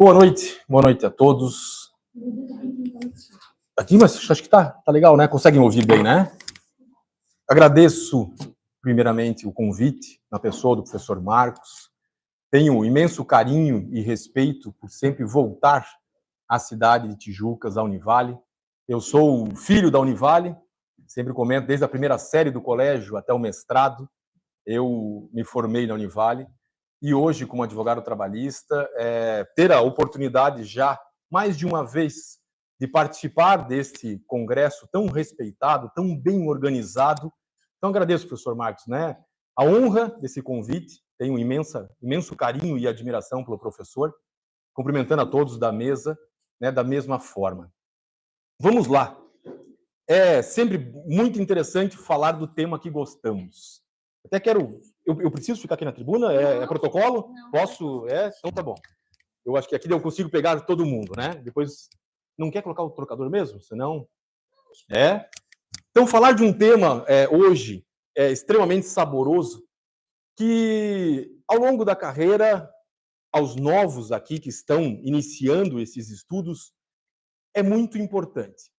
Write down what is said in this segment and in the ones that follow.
Boa noite a todos. Aqui, mas acho que tá legal, né? Conseguem ouvir bem, né? Agradeço, primeiramente, o convite na pessoa do professor Marcos. Tenho imenso carinho e respeito por sempre voltar à cidade de Tijucas, à Univale. Eu sou filho da Univale, sempre comento, desde a primeira série do colégio até o mestrado, eu me formei na Univale. E hoje, como advogado trabalhista, ter a oportunidade já, mais de uma vez, de participar deste congresso tão respeitado, tão bem organizado. Então, agradeço, professor Marcos, né? A honra desse convite, tenho imenso carinho e admiração pelo professor, cumprimentando a todos da mesa, né, da mesma forma. Vamos lá. É sempre muito interessante falar do tema que gostamos. Até quero... Eu preciso ficar aqui na tribuna? É protocolo? Não. Posso? Então tá bom. Eu acho que aqui eu consigo pegar todo mundo, né? Depois... Não quer colocar o trocador mesmo? Senão... Então, falar de um tema hoje extremamente saboroso, que ao longo da carreira, aos novos aqui que estão iniciando esses estudos, é muito importante.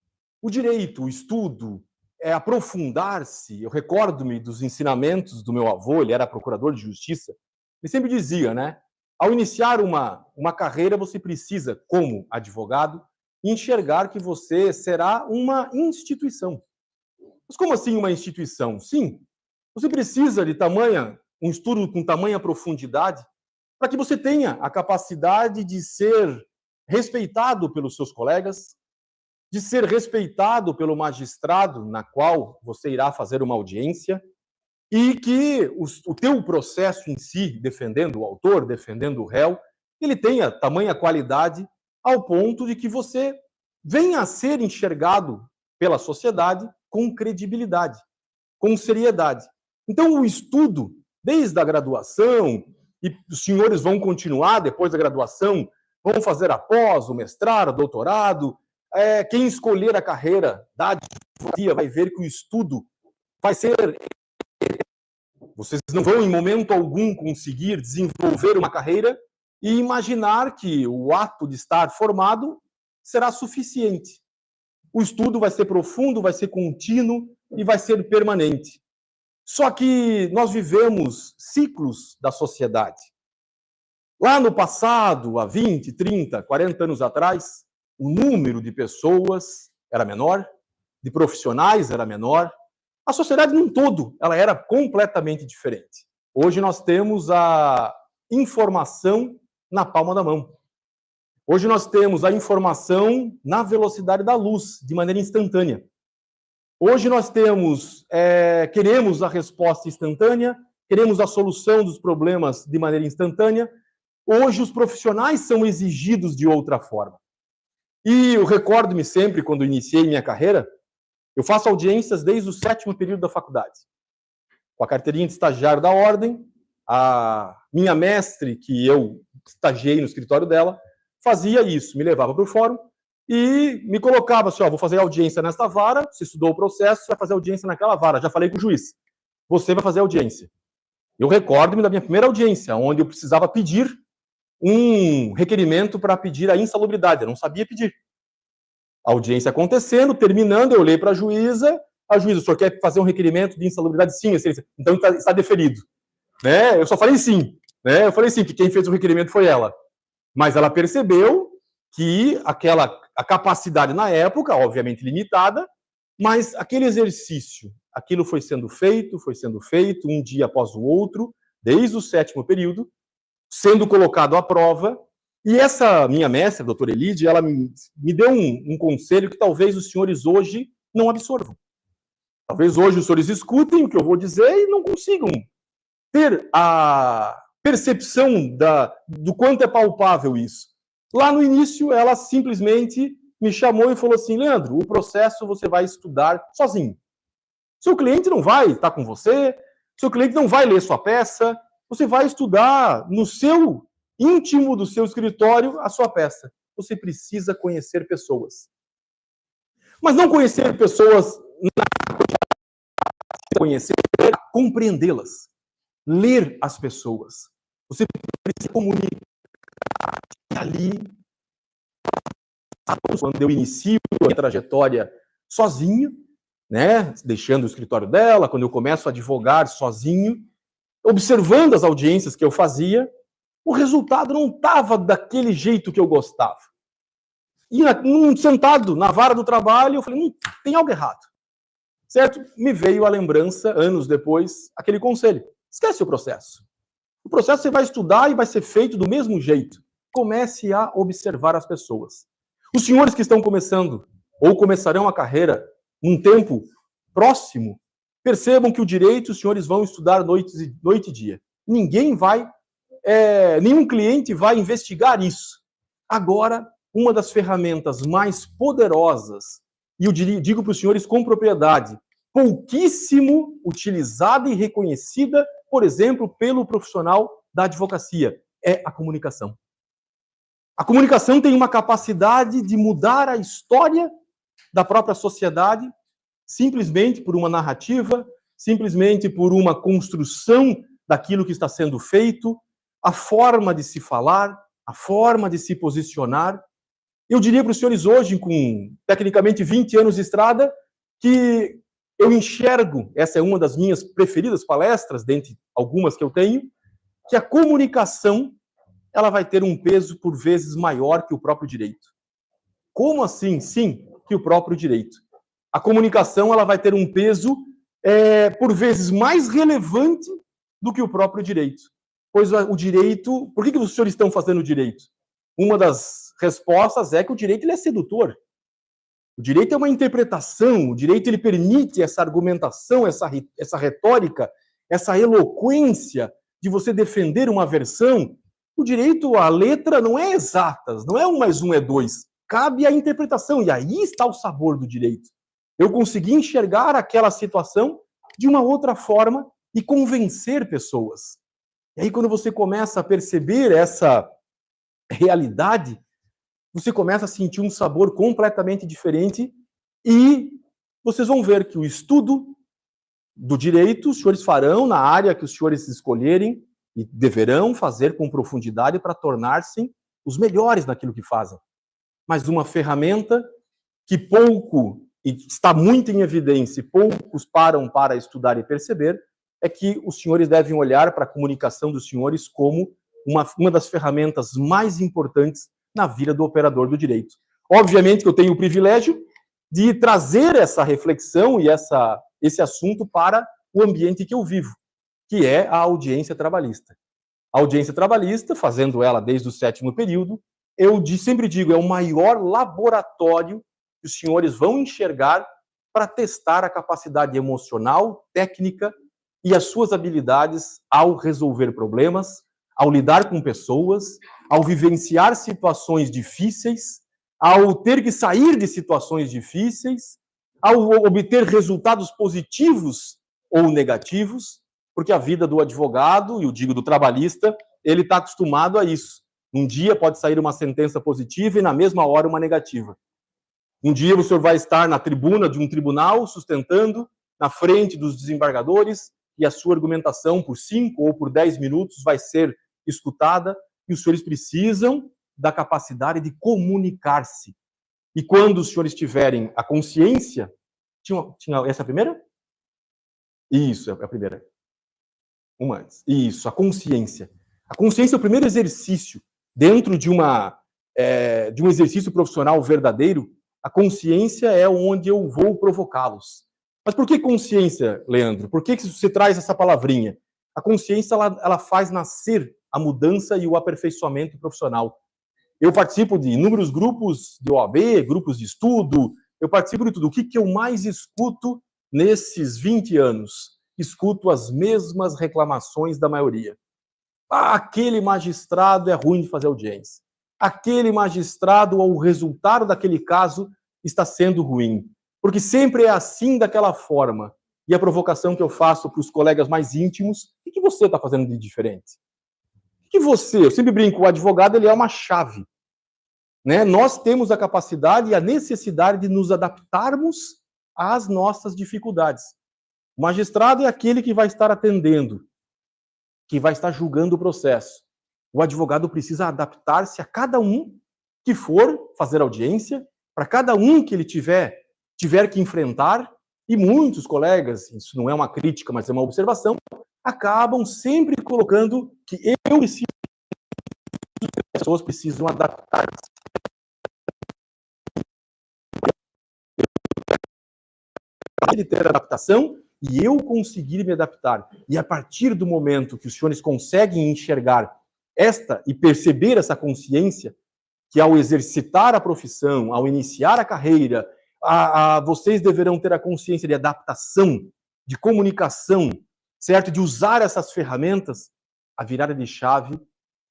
O direito, o estudo, aprofundar-se. Eu recordo-me dos ensinamentos do meu avô, ele era procurador de justiça, ele sempre dizia, né? Ao iniciar uma carreira, você precisa, como advogado, enxergar que você será uma instituição. Mas como assim uma instituição? Sim, você precisa de um estudo com tamanha profundidade para que você tenha a capacidade de ser respeitado pelos seus colegas, de ser respeitado pelo magistrado na qual você irá fazer uma audiência, e que o teu processo em si, defendendo o autor, defendendo o réu, ele tenha tamanha qualidade ao ponto de que você venha a ser enxergado pela sociedade com credibilidade, com seriedade. Então, o estudo, desde a graduação, e os senhores vão continuar depois da graduação, vão fazer após o mestrado, o doutorado. Quem escolher a carreira da advocacia vai ver que o estudo vai ser... Vocês não vão, em momento algum, conseguir desenvolver uma carreira e imaginar que o ato de estar formado será suficiente. O estudo vai ser profundo, vai ser contínuo e vai ser permanente. Só que nós vivemos ciclos da sociedade. Lá no passado, há 20, 30, 40 anos atrás, o número de pessoas era menor, de profissionais era menor. A sociedade num todo, ela era completamente diferente. Hoje nós temos a informação na palma da mão. Hoje nós temos a informação na velocidade da luz, de maneira instantânea. Hoje nós queremos a resposta instantânea, queremos a solução dos problemas de maneira instantânea. Hoje os profissionais são exigidos de outra forma. E eu recordo-me sempre, quando iniciei minha carreira, eu faço audiências desde o 7º período da faculdade. Com a carteirinha de estagiário da ordem, a minha mestre, que eu estagiei no escritório dela, fazia isso, me levava para o fórum e me colocava assim, vou fazer audiência nesta vara, você estudou o processo, você vai fazer audiência naquela vara, já falei com o juiz, você vai fazer audiência. Eu recordo-me da minha primeira audiência, onde eu precisava pedir um requerimento para pedir a insalubridade, eu não sabia pedir. A audiência acontecendo, terminando, eu olhei para a juíza, o senhor quer fazer um requerimento de insalubridade? Sim, excelência. Então está deferido. Né? Eu só falei sim. Né? Eu falei sim, que quem fez o requerimento foi ela. Mas ela percebeu que a capacidade na época, obviamente limitada, mas aquele exercício, aquilo foi sendo feito, um dia após o outro, desde o 7º período, sendo colocado à prova. E essa minha mestra, a doutora Elide, ela me deu um conselho que talvez os senhores hoje não absorvam. Talvez hoje os senhores escutem o que eu vou dizer e não consigam ter a percepção do quanto é palpável isso. Lá no início, ela simplesmente me chamou e falou assim, Leandro, o processo você vai estudar sozinho. Seu cliente não vai estar com você, seu cliente não vai ler sua peça, você vai estudar no seu íntimo do seu escritório a sua peça. Você precisa conhecer pessoas. Mas não conhecer pessoas, conhecer, compreendê-las. Ler as pessoas. Você precisa comunicar. ali, quando eu inicio a minha trajetória sozinho, né, deixando o escritório dela, quando eu começo a advogar sozinho, observando as audiências que eu fazia, o resultado não estava daquele jeito que eu gostava. E sentado na vara do trabalho, eu falei, tem algo errado. Certo? Me veio a lembrança, anos depois, aquele conselho. Esquece o processo. O processo você vai estudar e vai ser feito do mesmo jeito. Comece a observar as pessoas. Os senhores que estão começando, ou começarão a carreira num tempo próximo, percebam que o direito os senhores vão estudar noite e dia. Ninguém vai, nenhum cliente vai investigar isso. Agora, uma das ferramentas mais poderosas, e eu digo para os senhores com propriedade, pouquíssimo utilizada e reconhecida, por exemplo, pelo profissional da advocacia, é a comunicação. A comunicação tem uma capacidade de mudar a história da própria sociedade, simplesmente por uma narrativa, simplesmente por uma construção daquilo que está sendo feito, a forma de se falar, a forma de se posicionar. Eu diria para os senhores hoje, com tecnicamente 20 anos de estrada, que eu enxergo, essa é uma das minhas preferidas palestras, dentre algumas que eu tenho, que a comunicação ela vai ter um peso por vezes maior que o próprio direito. Como assim? Sim, que o próprio direito. A comunicação ela vai ter um peso por vezes mais relevante do que o próprio direito. Pois o direito... Por que os senhores estão fazendo o direito? Uma das respostas é que o direito ele é sedutor. O direito é uma interpretação, o direito ele permite essa argumentação, essa retórica, essa eloquência de você defender uma versão. O direito, a letra não é exatas, não é 1 mais 1 é 2. Cabe a interpretação, e aí está o sabor do direito. Eu consegui enxergar aquela situação de uma outra forma e convencer pessoas. E aí, quando você começa a perceber essa realidade, você começa a sentir um sabor completamente diferente e vocês vão ver que o estudo do direito os senhores farão na área que os senhores escolherem e deverão fazer com profundidade para tornar-se os melhores naquilo que fazem. Mas uma ferramenta que pouco, e está muito em evidência, e poucos param para estudar e perceber, é que os senhores devem olhar para a comunicação dos senhores como uma das ferramentas mais importantes na vida do operador do direito. Obviamente que eu tenho o privilégio de trazer essa reflexão e esse assunto para o ambiente que eu vivo, que é a audiência trabalhista. A audiência trabalhista, fazendo ela desde o 7º período, eu sempre digo, é o maior laboratório que os senhores vão enxergar para testar a capacidade emocional, técnica e as suas habilidades ao resolver problemas, ao lidar com pessoas, ao vivenciar situações difíceis, ao ter que sair de situações difíceis, ao obter resultados positivos ou negativos, porque a vida do advogado, e eu digo do trabalhista, ele está acostumado a isso. Um dia pode sair uma sentença positiva e na mesma hora uma negativa. Um dia o senhor vai estar na tribuna de um tribunal, sustentando, na frente dos desembargadores, e a sua argumentação por 5 ou por 10 minutos vai ser escutada, e os senhores precisam da capacidade de comunicar-se. E quando os senhores tiverem a consciência... Tinha essa é a primeira? Isso, é a primeira. Uma antes. Isso, a consciência. A consciência é o primeiro exercício. Dentro de um exercício profissional verdadeiro, a consciência é onde eu vou provocá-los. Mas por que consciência, Leandro? Por que você traz essa palavrinha? A consciência ela faz nascer a mudança e o aperfeiçoamento profissional. Eu participo de inúmeros grupos de OAB, grupos de estudo, eu participo de tudo. O que eu mais escuto nesses 20 anos? Escuto as mesmas reclamações da maioria. Aquele magistrado é ruim de fazer audiência. Aquele magistrado, ou o resultado daquele caso, está sendo ruim. Porque sempre é assim, daquela forma. E a provocação que eu faço para os colegas mais íntimos, o que você está fazendo de diferente? O que você, eu sempre brinco, o advogado ele é uma chave. Né? Nós temos a capacidade e a necessidade de nos adaptarmos às nossas dificuldades. O magistrado é aquele que vai estar atendendo, que vai estar julgando o processo. O advogado precisa adaptar-se a cada um que for fazer audiência, para cada um que ele tiver que enfrentar, e muitos colegas, isso não é uma crítica, mas é uma observação, acabam sempre colocando que eu preciso, as pessoas precisam adaptar-se. Ele ter adaptação e eu conseguir me adaptar. E a partir do momento que os senhores conseguem enxergar esta e perceber essa consciência, que ao exercitar a profissão, ao iniciar a carreira, vocês deverão ter a consciência de adaptação, de comunicação, certo? De usar essas ferramentas, a virada de chave,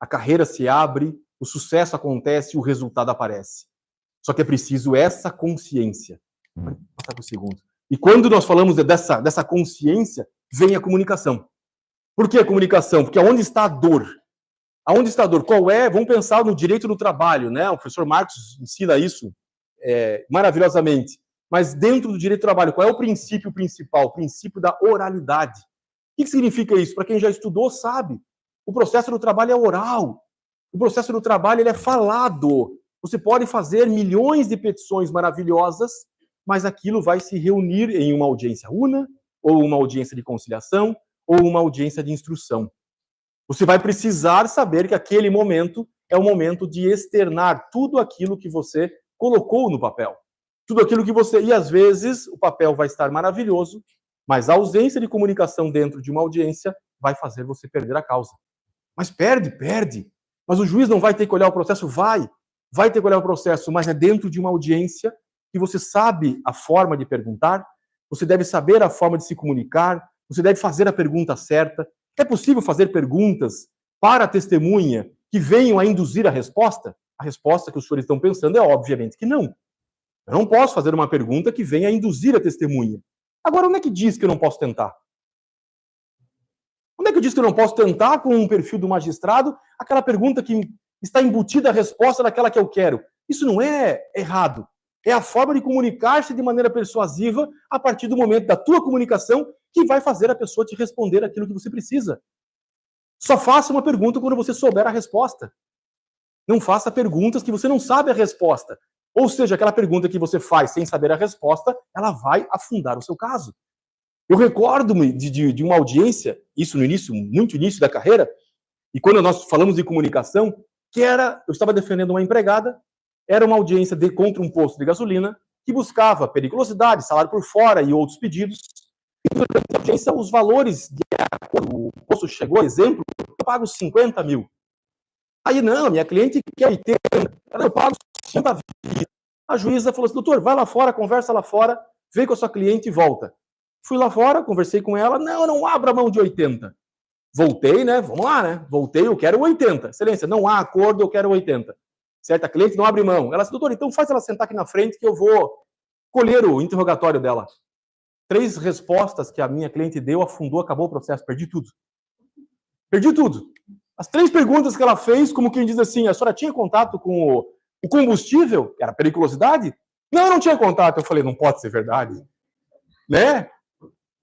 a carreira se abre, o sucesso acontece, o resultado aparece. Só que é preciso essa consciência. Vou passar para o segundo. E quando nós falamos dessa consciência, vem a comunicação. Por que a comunicação? Porque aonde está a dor? Aonde está a dor? Qual é? Vamos pensar no direito do trabalho, né? O professor Marcos ensina isso maravilhosamente. Mas dentro do direito do trabalho, qual é o princípio principal? O princípio da oralidade. O que significa isso? Para quem já estudou, sabe. O processo do trabalho é oral. O processo do trabalho ele é falado. Você pode fazer milhões de petições maravilhosas, mas aquilo vai se reunir em uma audiência una, ou uma audiência de conciliação, ou uma audiência de instrução. Você vai precisar saber que aquele momento é o momento de externar tudo aquilo que você colocou no papel. Tudo aquilo que você... E, às vezes, o papel vai estar maravilhoso, mas a ausência de comunicação dentro de uma audiência vai fazer você perder a causa. Mas perde. Mas o juiz não vai ter que olhar o processo? Vai ter que olhar o processo, mas é dentro de uma audiência que você sabe a forma de perguntar, você deve saber a forma de se comunicar, você deve fazer a pergunta certa. É possível fazer perguntas para a testemunha que venham a induzir a resposta? A resposta que os senhores estão pensando é obviamente que não. Eu não posso fazer uma pergunta que venha a induzir a testemunha. Agora, onde é que diz que eu não posso tentar? Onde é que diz que eu não posso tentar, com um perfil do magistrado, aquela pergunta que está embutida a resposta daquela que eu quero? Isso não é errado. É a forma de comunicar-se de maneira persuasiva a partir do momento da tua comunicação que vai fazer a pessoa te responder aquilo que você precisa. Só faça uma pergunta quando você souber a resposta. Não faça perguntas que você não sabe a resposta. Ou seja, aquela pergunta que você faz sem saber a resposta, ela vai afundar o seu caso. Eu recordo-me de uma audiência, isso no início, muito início da carreira, e quando nós falamos de comunicação, eu estava defendendo uma empregada, era uma audiência contra um posto de gasolina que buscava periculosidade, salário por fora e outros pedidos. E durante a audiência, os valores o posto chegou, exemplo, eu pago 50 mil. Aí, não, minha cliente quer 80, eu pago 50 mil. A juíza falou assim, doutor, vai lá fora, conversa lá fora, vem com a sua cliente e volta. Fui lá fora, conversei com ela, não abra mão de 80. Voltei, né, vamos lá, né, voltei, eu quero 80. Excelência, não há acordo, eu quero 80. Certo? A cliente não abre mão. Ela disse, doutor, então faz ela sentar aqui na frente que eu vou colher o interrogatório dela. 3 respostas que a minha cliente deu, afundou, acabou o processo, perdi tudo. As 3 perguntas que ela fez, como quem diz assim, a senhora tinha contato com o combustível, que era periculosidade? Não, eu não tinha contato. Eu falei, não pode ser verdade. Né?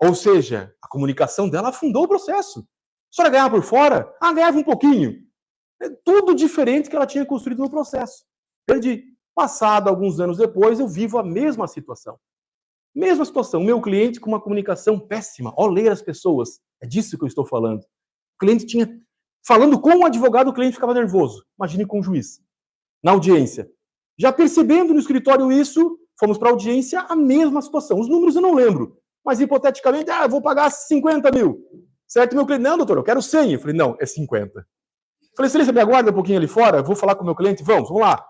Ou seja, a comunicação dela afundou o processo. A senhora ganhava por fora? Ah, ganhava um pouquinho. É tudo diferente que ela tinha construído no processo. Perdi. Passado alguns anos depois, eu vivo a mesma situação. Mesma situação. Meu cliente com uma comunicação péssima. Ao ler as pessoas. É disso que eu estou falando. O cliente tinha... Falando com o advogado, o cliente ficava nervoso. Imagine com o juiz. Na audiência. Já percebendo no escritório isso, fomos para a audiência, a mesma situação. Os números eu não lembro. Mas, hipoteticamente, eu vou pagar 50 mil. Certo? Meu cliente, não, doutor, eu quero 100. Eu falei, não, é 50. Falei, excelência, me aguarda um pouquinho ali fora, eu vou falar com o meu cliente, vamos lá.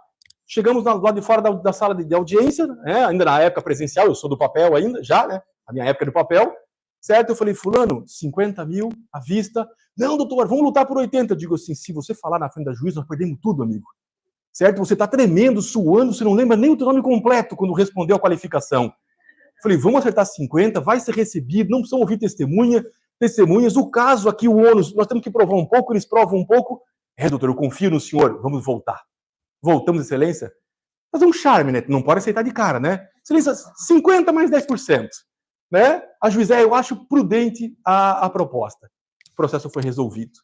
Chegamos do lado de fora da sala de audiência, né? Ainda na época presencial, eu sou do papel ainda, já, né? A minha época é do papel, certo? Eu falei, fulano, 50 mil à vista. Não, doutor, vamos lutar por 80. Eu digo assim, se você falar na frente da juíza, nós perdemos tudo, amigo. Certo? Você está tremendo, suando, você não lembra nem o teu nome completo quando respondeu a qualificação. Eu falei, vamos acertar 50, vai ser recebido, não precisam ouvir testemunhas, o caso aqui, o ônus, nós temos que provar um pouco, eles provam um pouco. Doutor, eu confio no senhor, vamos voltar. Voltamos, excelência. Fazer um charme, né? Não pode aceitar de cara, né? Excelência, 50 mais 10%. Né? A juíza, eu acho prudente a proposta. O processo foi resolvido.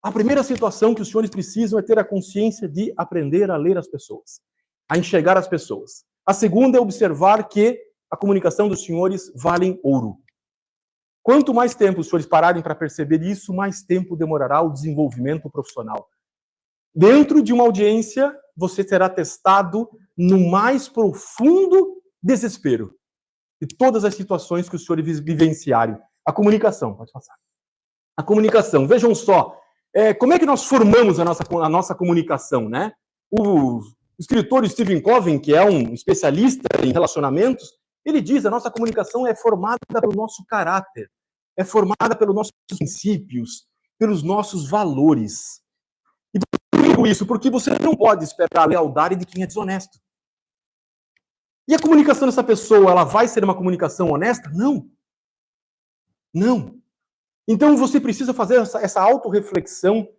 A primeira situação que os senhores precisam é ter a consciência de aprender a ler as pessoas, a enxergar as pessoas. A segunda é observar que a comunicação dos senhores vale ouro. Quanto mais tempo os senhores pararem para perceber isso, mais tempo demorará o desenvolvimento profissional. Dentro de uma audiência, você será testado no mais profundo desespero de todas as situações que os senhores vivenciarem. A comunicação, pode passar. A comunicação, vejam só, como é que nós formamos a nossa comunicação, né? O escritor Stephen Covey, que é um especialista em relacionamentos, ele diz que a nossa comunicação é formada pelo nosso caráter, é formada pelos nossos princípios, pelos nossos valores. E por que eu digo isso? Porque você não pode esperar a lealdade de quem é desonesto. E a comunicação dessa pessoa, ela vai ser uma comunicação honesta? Não. Não. Então você precisa fazer essa autorreflexão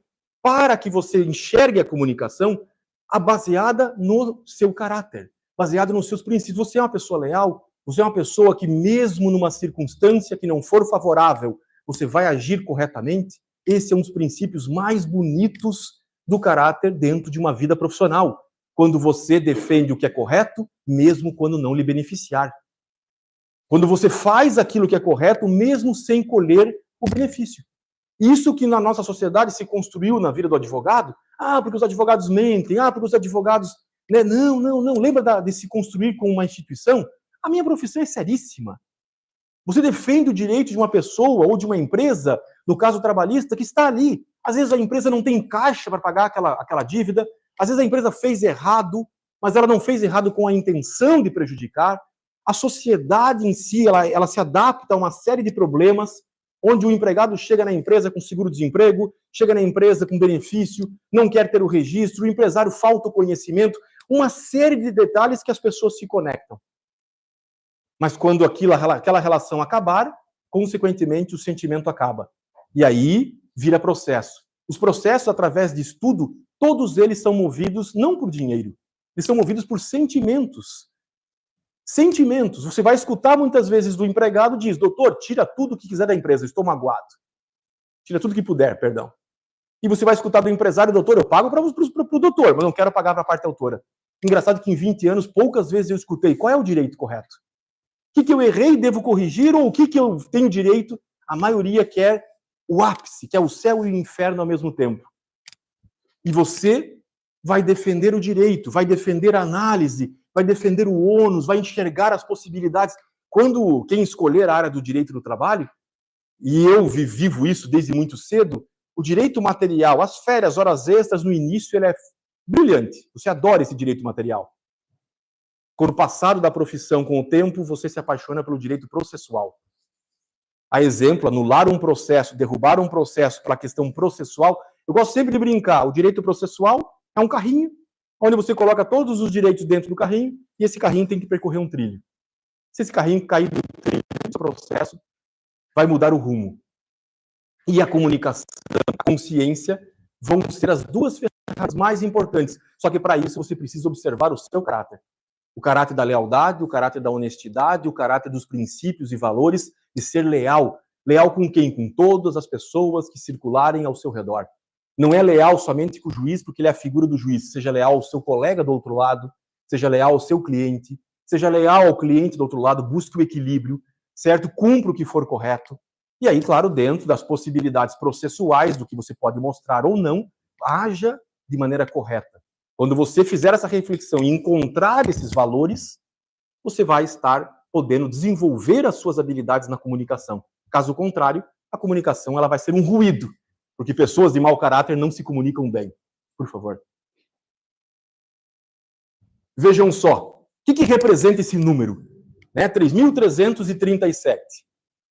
para que você enxergue a comunicação baseada no seu caráter, baseada nos seus princípios. Você é uma pessoa leal? Você é uma pessoa que, mesmo numa circunstância que não for favorável, você vai agir corretamente? Esse é um dos princípios mais bonitos do caráter dentro de uma vida profissional. Quando você defende o que é correto, mesmo quando não lhe beneficiar. Quando você faz aquilo que é correto, mesmo sem colher o benefício. Isso que na nossa sociedade se construiu na vida do advogado. Porque os advogados mentem. Porque os advogados... Né? Não. Lembra de se construir com uma instituição? A minha profissão é seríssima. Você defende o direito de uma pessoa ou de uma empresa, no caso trabalhista, que está ali. Às vezes a empresa não tem caixa para pagar aquela dívida. Às vezes a empresa fez errado, mas ela não fez errado com a intenção de prejudicar. A sociedade em si, ela se adapta a uma série de problemas, onde o empregado chega na empresa com seguro-desemprego, chega na empresa com benefício, não quer ter o registro, o empresário falta o conhecimento, uma série de detalhes que as pessoas se conectam. Mas quando aquela relação acabar, consequentemente o sentimento acaba. E aí vira processo. Os processos, através de estudo, todos eles são movidos não por dinheiro, eles são movidos por sentimentos. Sentimentos. Você vai escutar muitas vezes do empregado, diz, doutor, tira tudo o que quiser da empresa, estou magoado. Tira tudo que puder, perdão. E você vai escutar do empresário, doutor, eu pago para o doutor, mas não quero pagar para a parte autora. Engraçado que em 20 anos, poucas vezes eu escutei, qual é o direito correto? O que eu errei, devo corrigir, ou o que eu tenho direito? A maioria quer o ápice, quer o céu e o inferno ao mesmo tempo. E você vai defender o direito, vai defender a análise, vai defender o ônus, vai enxergar as possibilidades. Quando quem escolher a área do direito do trabalho, e eu vivo isso desde muito cedo, o direito material, as férias, horas extras, no início, ele é brilhante. Você adora esse direito material. Com o passado da profissão, com o tempo, você se apaixona pelo direito processual. A exemplo, anular um processo, derrubar um processo pela questão processual. Eu gosto sempre de brincar. O direito processual é um carrinho, onde você coloca todos os direitos dentro do carrinho, e esse carrinho tem que percorrer um trilho. Se esse carrinho cair do trilho, esse processo vai mudar o rumo. E a comunicação, a consciência, vão ser as duas ferramentas mais importantes. Só que para isso você precisa observar o seu caráter. O caráter da lealdade, o caráter da honestidade, o caráter dos princípios e valores, e ser leal. Leal com quem? Com todas as pessoas que circularem ao seu redor. Não é leal somente com o juiz, porque ele é a figura do juiz. Seja leal ao seu colega do outro lado, seja leal ao seu cliente, seja leal ao cliente do outro lado, busque o equilíbrio, certo? Cumpra o que for correto. E aí, claro, dentro das possibilidades processuais do que você pode mostrar ou não, haja de maneira correta. Quando você fizer essa reflexão e encontrar esses valores, você vai estar podendo desenvolver as suas habilidades na comunicação. Caso contrário, a comunicação ela vai ser um ruído, porque pessoas de mau caráter não se comunicam bem. Por favor. Vejam só, o que representa esse número? 3.337.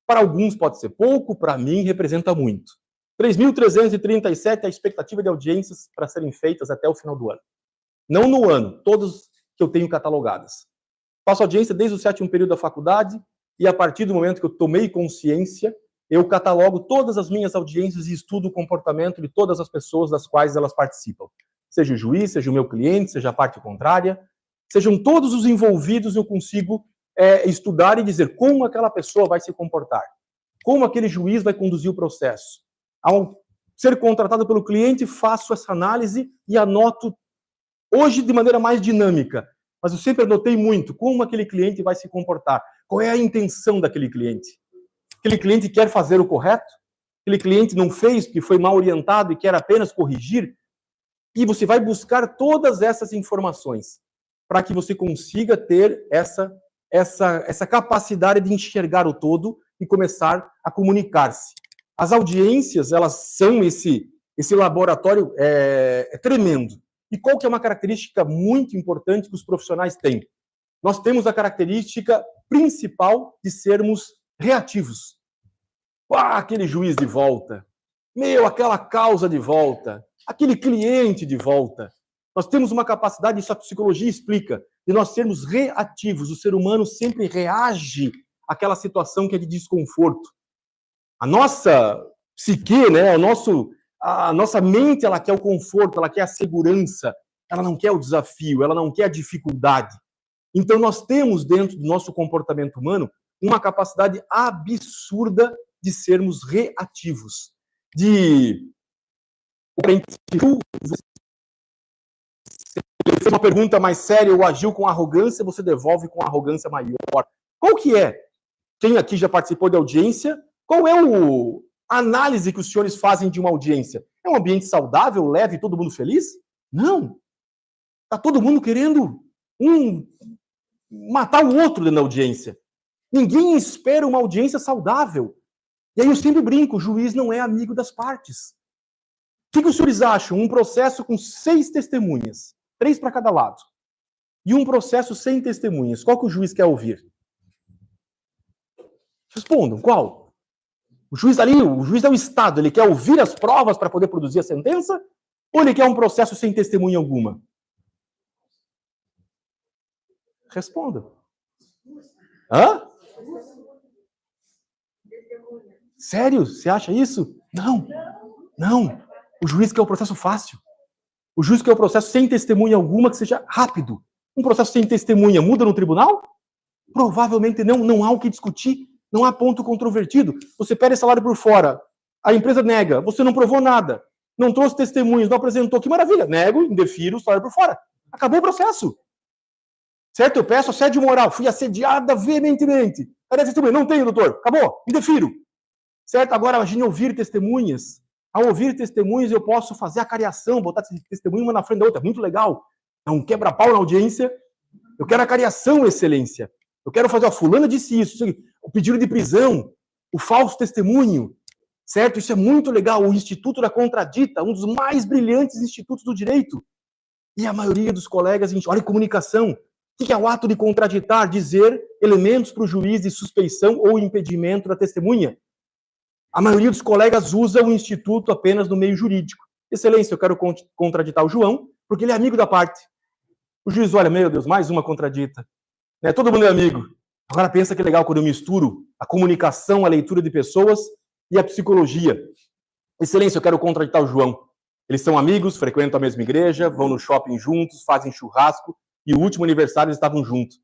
Para alguns pode ser pouco, para mim representa muito. 3.337 é a expectativa de audiências para serem feitas até o final do ano. Não no ano, todos que eu tenho catalogadas. Faço audiência desde o 7º período da faculdade e a partir do momento que eu tomei consciência, eu catalogo todas as minhas audiências e estudo o comportamento de todas as pessoas das quais elas participam. Seja o juiz, seja o meu cliente, seja a parte contrária, sejam todos os envolvidos, eu consigo estudar e dizer como aquela pessoa vai se comportar, como aquele juiz vai conduzir o processo. ser contratado pelo cliente, faço essa análise e anoto, hoje de maneira mais dinâmica, mas eu sempre anotei muito como aquele cliente vai se comportar, qual é a intenção daquele cliente. Aquele cliente quer fazer o correto? Aquele cliente não fez porque foi mal orientado e quer apenas corrigir? E você vai buscar todas essas informações para que você consiga ter essa capacidade de enxergar o todo e começar a comunicar-se. As audiências, elas são esse laboratório tremendo. E qual que é uma característica muito importante que os profissionais têm? Nós temos a característica principal de sermos reativos. Aquele juiz de volta. Aquela causa de volta. Aquele cliente de volta. Nós temos uma capacidade, isso a psicologia explica, de nós sermos reativos. O ser humano sempre reage àquela situação que é de desconforto. A nossa psique, né, a nossa mente, ela quer o conforto, ela quer a segurança, ela não quer o desafio, ela não quer a dificuldade. Então, nós temos dentro do nosso comportamento humano uma capacidade absurda de sermos reativos. Ele fez uma pergunta mais séria ou agiu com arrogância, você devolve com arrogância maior. Qual que é? Quem aqui já participou de audiência? Qual é a análise que os senhores fazem de uma audiência? É um ambiente saudável, leve, todo mundo feliz? Não. Está todo mundo querendo matar o outro dentro da audiência. Ninguém espera uma audiência saudável. E aí eu sempre brinco, o juiz não é amigo das partes. O que os senhores acham? Um processo com 6 testemunhas, 3 para cada lado, e um processo sem testemunhas. Qual que o juiz quer ouvir? Respondam, qual? O juiz é o Estado, ele quer ouvir as provas para poder produzir a sentença? Ou ele quer um processo sem testemunha alguma? Respondam. Hã? Sério? Você acha isso? Não. Não. O juiz quer o processo fácil. O juiz quer o processo sem testemunha alguma, que seja rápido. Um processo sem testemunha muda no tribunal? Provavelmente não. Não há o que discutir. Não há ponto controvertido. Você pede salário por fora. A empresa nega. Você não provou nada. Não trouxe testemunhas, não apresentou. Que maravilha. Nego, indefiro o salário por fora. Acabou o processo. Certo? Eu peço assédio moral. Fui assediada veementemente. Cadê a testemunha? Não tenho, doutor. Acabou. Indefiro. Certo? Agora, imagine ouvir testemunhas. Ao ouvir testemunhas, eu posso fazer a cariação, botar testemunha uma na frente da outra. Muito legal. É um quebra-pau na audiência. Eu quero a cariação, excelência. Eu quero fazer, fulana disse isso. O pedido de prisão, o falso testemunho. Certo? Isso é muito legal. O Instituto da Contradita, um dos mais brilhantes institutos do direito. E a maioria dos colegas, olha, comunicação. O que é o ato de contraditar? Dizer elementos para o juiz de suspeição ou impedimento da testemunha. A maioria dos colegas usa o instituto apenas no meio jurídico. Excelência, eu quero contraditar o João, porque ele é amigo da parte. O juiz olha, meu Deus, mais uma contradita. Né? Todo mundo é amigo. Agora pensa que legal quando eu misturo a comunicação, a leitura de pessoas e a psicologia. Excelência, eu quero contraditar o João. Eles são amigos, frequentam a mesma igreja, vão no shopping juntos, fazem churrasco, e o último aniversário eles estavam juntos.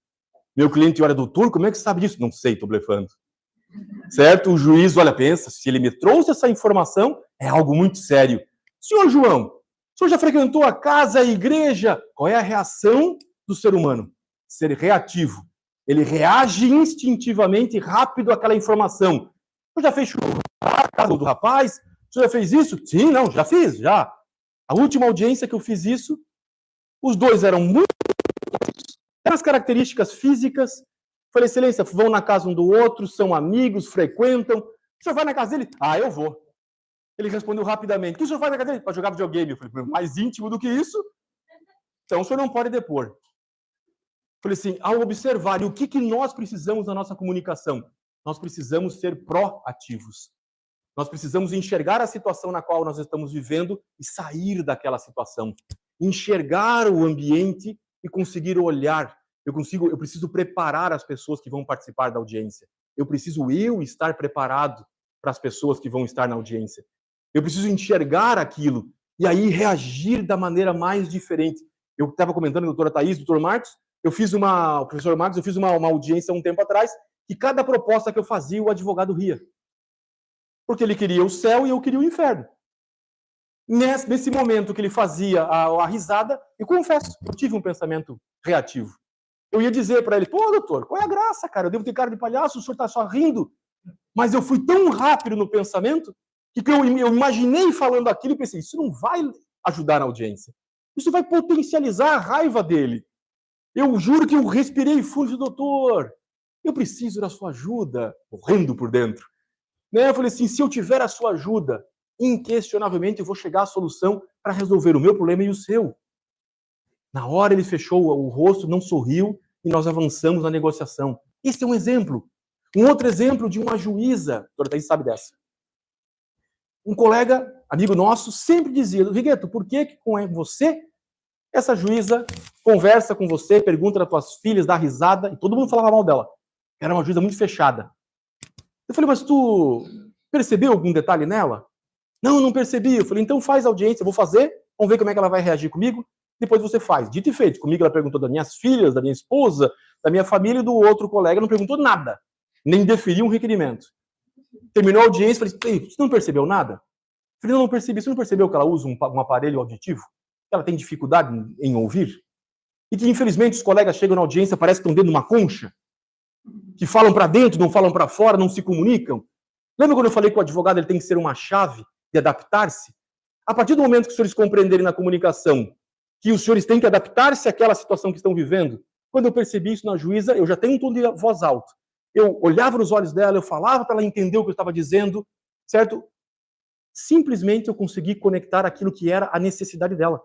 Meu cliente olha, doutor, como é que você sabe disso? Não sei, tô blefando. Certo? O juiz, olha, pensa, se ele me trouxe essa informação, é algo muito sério. Senhor João, o senhor já frequentou a casa, a igreja? Qual é a reação do ser humano? Ser reativo. Ele reage instintivamente rápido àquela informação. O senhor já fez churrasco na casa do rapaz? O senhor já fez isso? Sim, não, já fiz, já. A última audiência que eu fiz isso, os dois eram muito... As características físicas. Falei, excelência, vão na casa um do outro, são amigos, frequentam. O senhor vai na casa dele? Ah, eu vou. Ele respondeu rapidamente. O que o senhor faz na casa dele? Para jogar videogame. Eu falei, mais íntimo do que isso? Então o senhor não pode depor. Falei assim, ao observar, e o que nós precisamos na nossa comunicação? Nós precisamos ser proativos. Nós precisamos enxergar a situação na qual nós estamos vivendo e sair daquela situação. Enxergar o ambiente e conseguir olhar. Eu preciso preparar as pessoas que vão participar da audiência. Eu preciso estar preparado para as pessoas que vão estar na audiência. Eu preciso enxergar aquilo e aí reagir da maneira mais diferente. Eu estava comentando, doutora Thaís, doutor Marcos, o professor Marcos, eu fiz uma audiência um tempo atrás, que cada proposta que eu fazia, o advogado ria. Porque ele queria o céu e eu queria o inferno. Nesse momento que ele fazia a risada, eu confesso, eu tive um pensamento reativo. Eu ia dizer para ele, pô, doutor, qual é a graça, cara? Eu devo ter cara de palhaço, o senhor está só rindo. Mas eu fui tão rápido no pensamento que eu imaginei falando aquilo e pensei, isso não vai ajudar na audiência. Isso vai potencializar a raiva dele. Eu juro que eu respirei fundo e disse, doutor, eu preciso da sua ajuda, morrendo por dentro. Né? Eu falei assim, se eu tiver a sua ajuda, inquestionavelmente eu vou chegar à solução para resolver o meu problema e o seu. Na hora ele fechou o rosto, não sorriu e nós avançamos na negociação. Esse é um exemplo. Um outro exemplo de uma juíza, a doutora Thaís sabe dessa. Um colega, amigo nosso, sempre dizia, Rigueto, por que com você, essa juíza conversa com você, pergunta das tuas filhas, dá risada, e todo mundo falava mal dela. Era uma juíza muito fechada. Eu falei, mas tu percebeu algum detalhe nela? Não percebi. Eu falei, então faz audiência, eu vou fazer, vamos ver como é que ela vai reagir comigo, depois você faz. Dito e feito. Comigo ela perguntou das minhas filhas, da minha esposa, da minha família e do outro colega, não perguntou nada, nem deferiu um requerimento. Terminou a audiência, falei, você não percebeu nada? Eu falei, não percebi. Você não percebeu que ela usa um aparelho auditivo? Que ela tem dificuldade em ouvir? E que, infelizmente, os colegas chegam na audiência, parece que estão dentro de uma concha, que falam para dentro, não falam para fora, não se comunicam. Lembra quando eu falei que o advogado ele tem que ser uma chave de adaptar-se? A partir do momento que os senhores compreenderem na comunicação que os senhores têm que adaptar-se àquela situação que estão vivendo, quando eu percebi isso na juíza, eu já tenho um tom de voz alta. Eu olhava nos olhos dela, eu falava para ela entender o que eu estava dizendo, certo? Simplesmente eu consegui conectar aquilo que era a necessidade dela,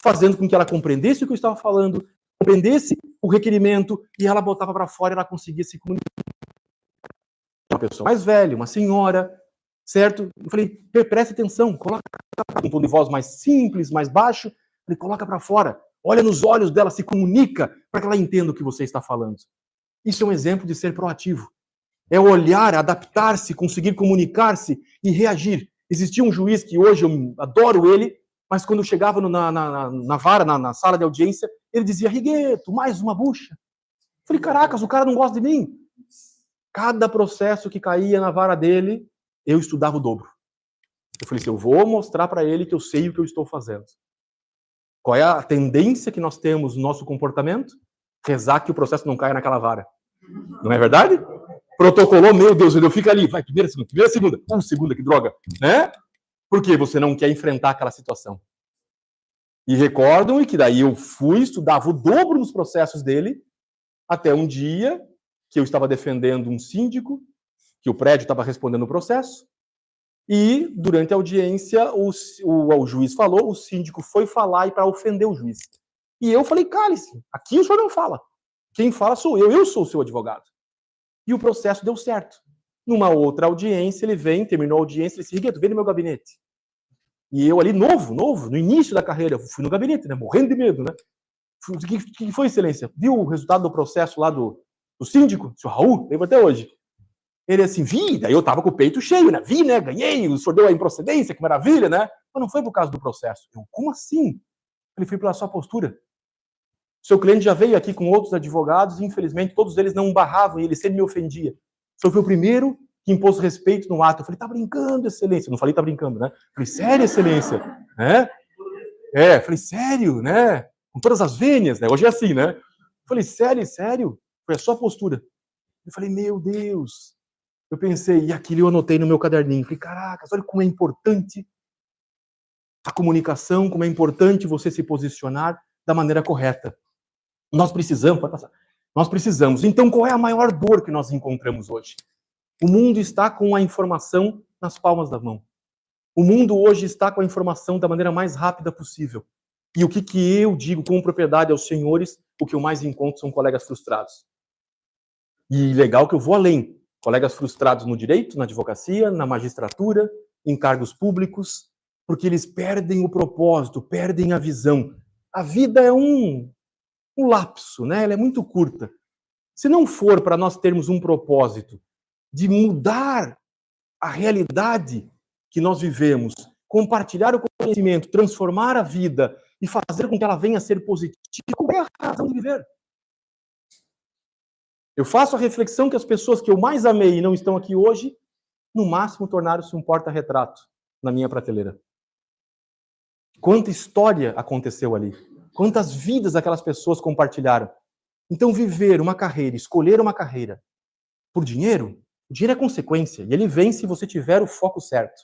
fazendo com que ela compreendesse o que eu estava falando, compreendesse o requerimento, e ela botava para fora e ela conseguia se comunicar. Uma pessoa mais velha, uma senhora, certo? Eu falei, preste atenção, coloca um tom de voz mais simples, mais baixo, ele coloca para fora, olha nos olhos dela, se comunica para que ela entenda o que você está falando. Isso é um exemplo de ser proativo. É olhar, adaptar-se, conseguir comunicar-se e reagir. Existia um juiz que hoje eu adoro ele, mas quando eu chegava na vara, na sala de audiência, ele dizia, Rigueto, mais uma bucha. Eu falei, caracas, o cara não gosta de mim. Cada processo que caía na vara dele, eu estudava o dobro. Eu falei assim, eu vou mostrar para ele que eu sei o que eu estou fazendo. Qual é a tendência que nós temos no nosso comportamento? Rezar que o processo não caia naquela vara. Não é verdade? Protocolou, meu Deus, eu fico ali, vai, primeira, segunda, segunda, que droga, né? Porque você não quer enfrentar aquela situação. E recordam que daí eu fui, estudava o dobro nos processos dele, até um dia que eu estava defendendo um síndico, que o prédio estava respondendo o processo, e durante a audiência o juiz falou, o síndico foi falar e para ofender o juiz. E eu falei, cale-se, aqui o senhor não fala. Quem fala sou eu sou o seu advogado. E o processo deu certo. Numa outra audiência, ele vem, terminou a audiência, ele disse, Rigueto, vem no meu gabinete. E eu ali, novo, no início da carreira, fui no gabinete, né, morrendo de medo, né? O que foi, excelência? Viu o resultado do processo lá do síndico? O senhor Raul, lembro até hoje. Ele assim, vi, daí eu tava com o peito cheio, né? Vi, né? Ganhei, o senhor deu a improcedência, que maravilha, né? Mas não foi por causa do processo. Eu, como assim? Ele foi pela sua postura. Seu cliente já veio aqui com outros advogados e, infelizmente, todos eles não barravam e ele sempre me ofendia. O senhor foi o primeiro que impôs respeito no ato. Eu falei, tá brincando, excelência. Eu não falei, tá brincando, né? Eu falei, sério, excelência? Falei, sério, né? Com todas as vênias, né? Hoje é assim, né? Eu falei, sério? Foi a sua postura. Eu falei, meu Deus. Eu pensei, e aquilo eu anotei no meu caderninho. Falei, caracas, olha como é importante a comunicação, como é importante você se posicionar da maneira correta. Nós precisamos, pode passar. Nós precisamos. Então, qual é a maior dor que nós encontramos hoje? O mundo está com a informação nas palmas da mão. O mundo hoje está com a informação da maneira mais rápida possível. E o que eu digo com propriedade aos senhores, o que eu mais encontro são colegas frustrados. E legal que eu vou além. Colegas frustrados no direito, na advocacia, na magistratura, em cargos públicos, porque eles perdem o propósito, perdem a visão. A vida é um lapso, né? Ela é muito curta. Se não for para nós termos um propósito de mudar a realidade que nós vivemos, compartilhar o conhecimento, transformar a vida e fazer com que ela venha a ser positiva, qual é a razão de viver? Eu faço a reflexão que as pessoas que eu mais amei e não estão aqui hoje, no máximo tornaram-se um porta-retrato na minha prateleira. Quanta história aconteceu ali. Quantas vidas aquelas pessoas compartilharam. Então, viver uma carreira, escolher uma carreira por dinheiro, o dinheiro é consequência, e ele vem se você tiver o foco certo.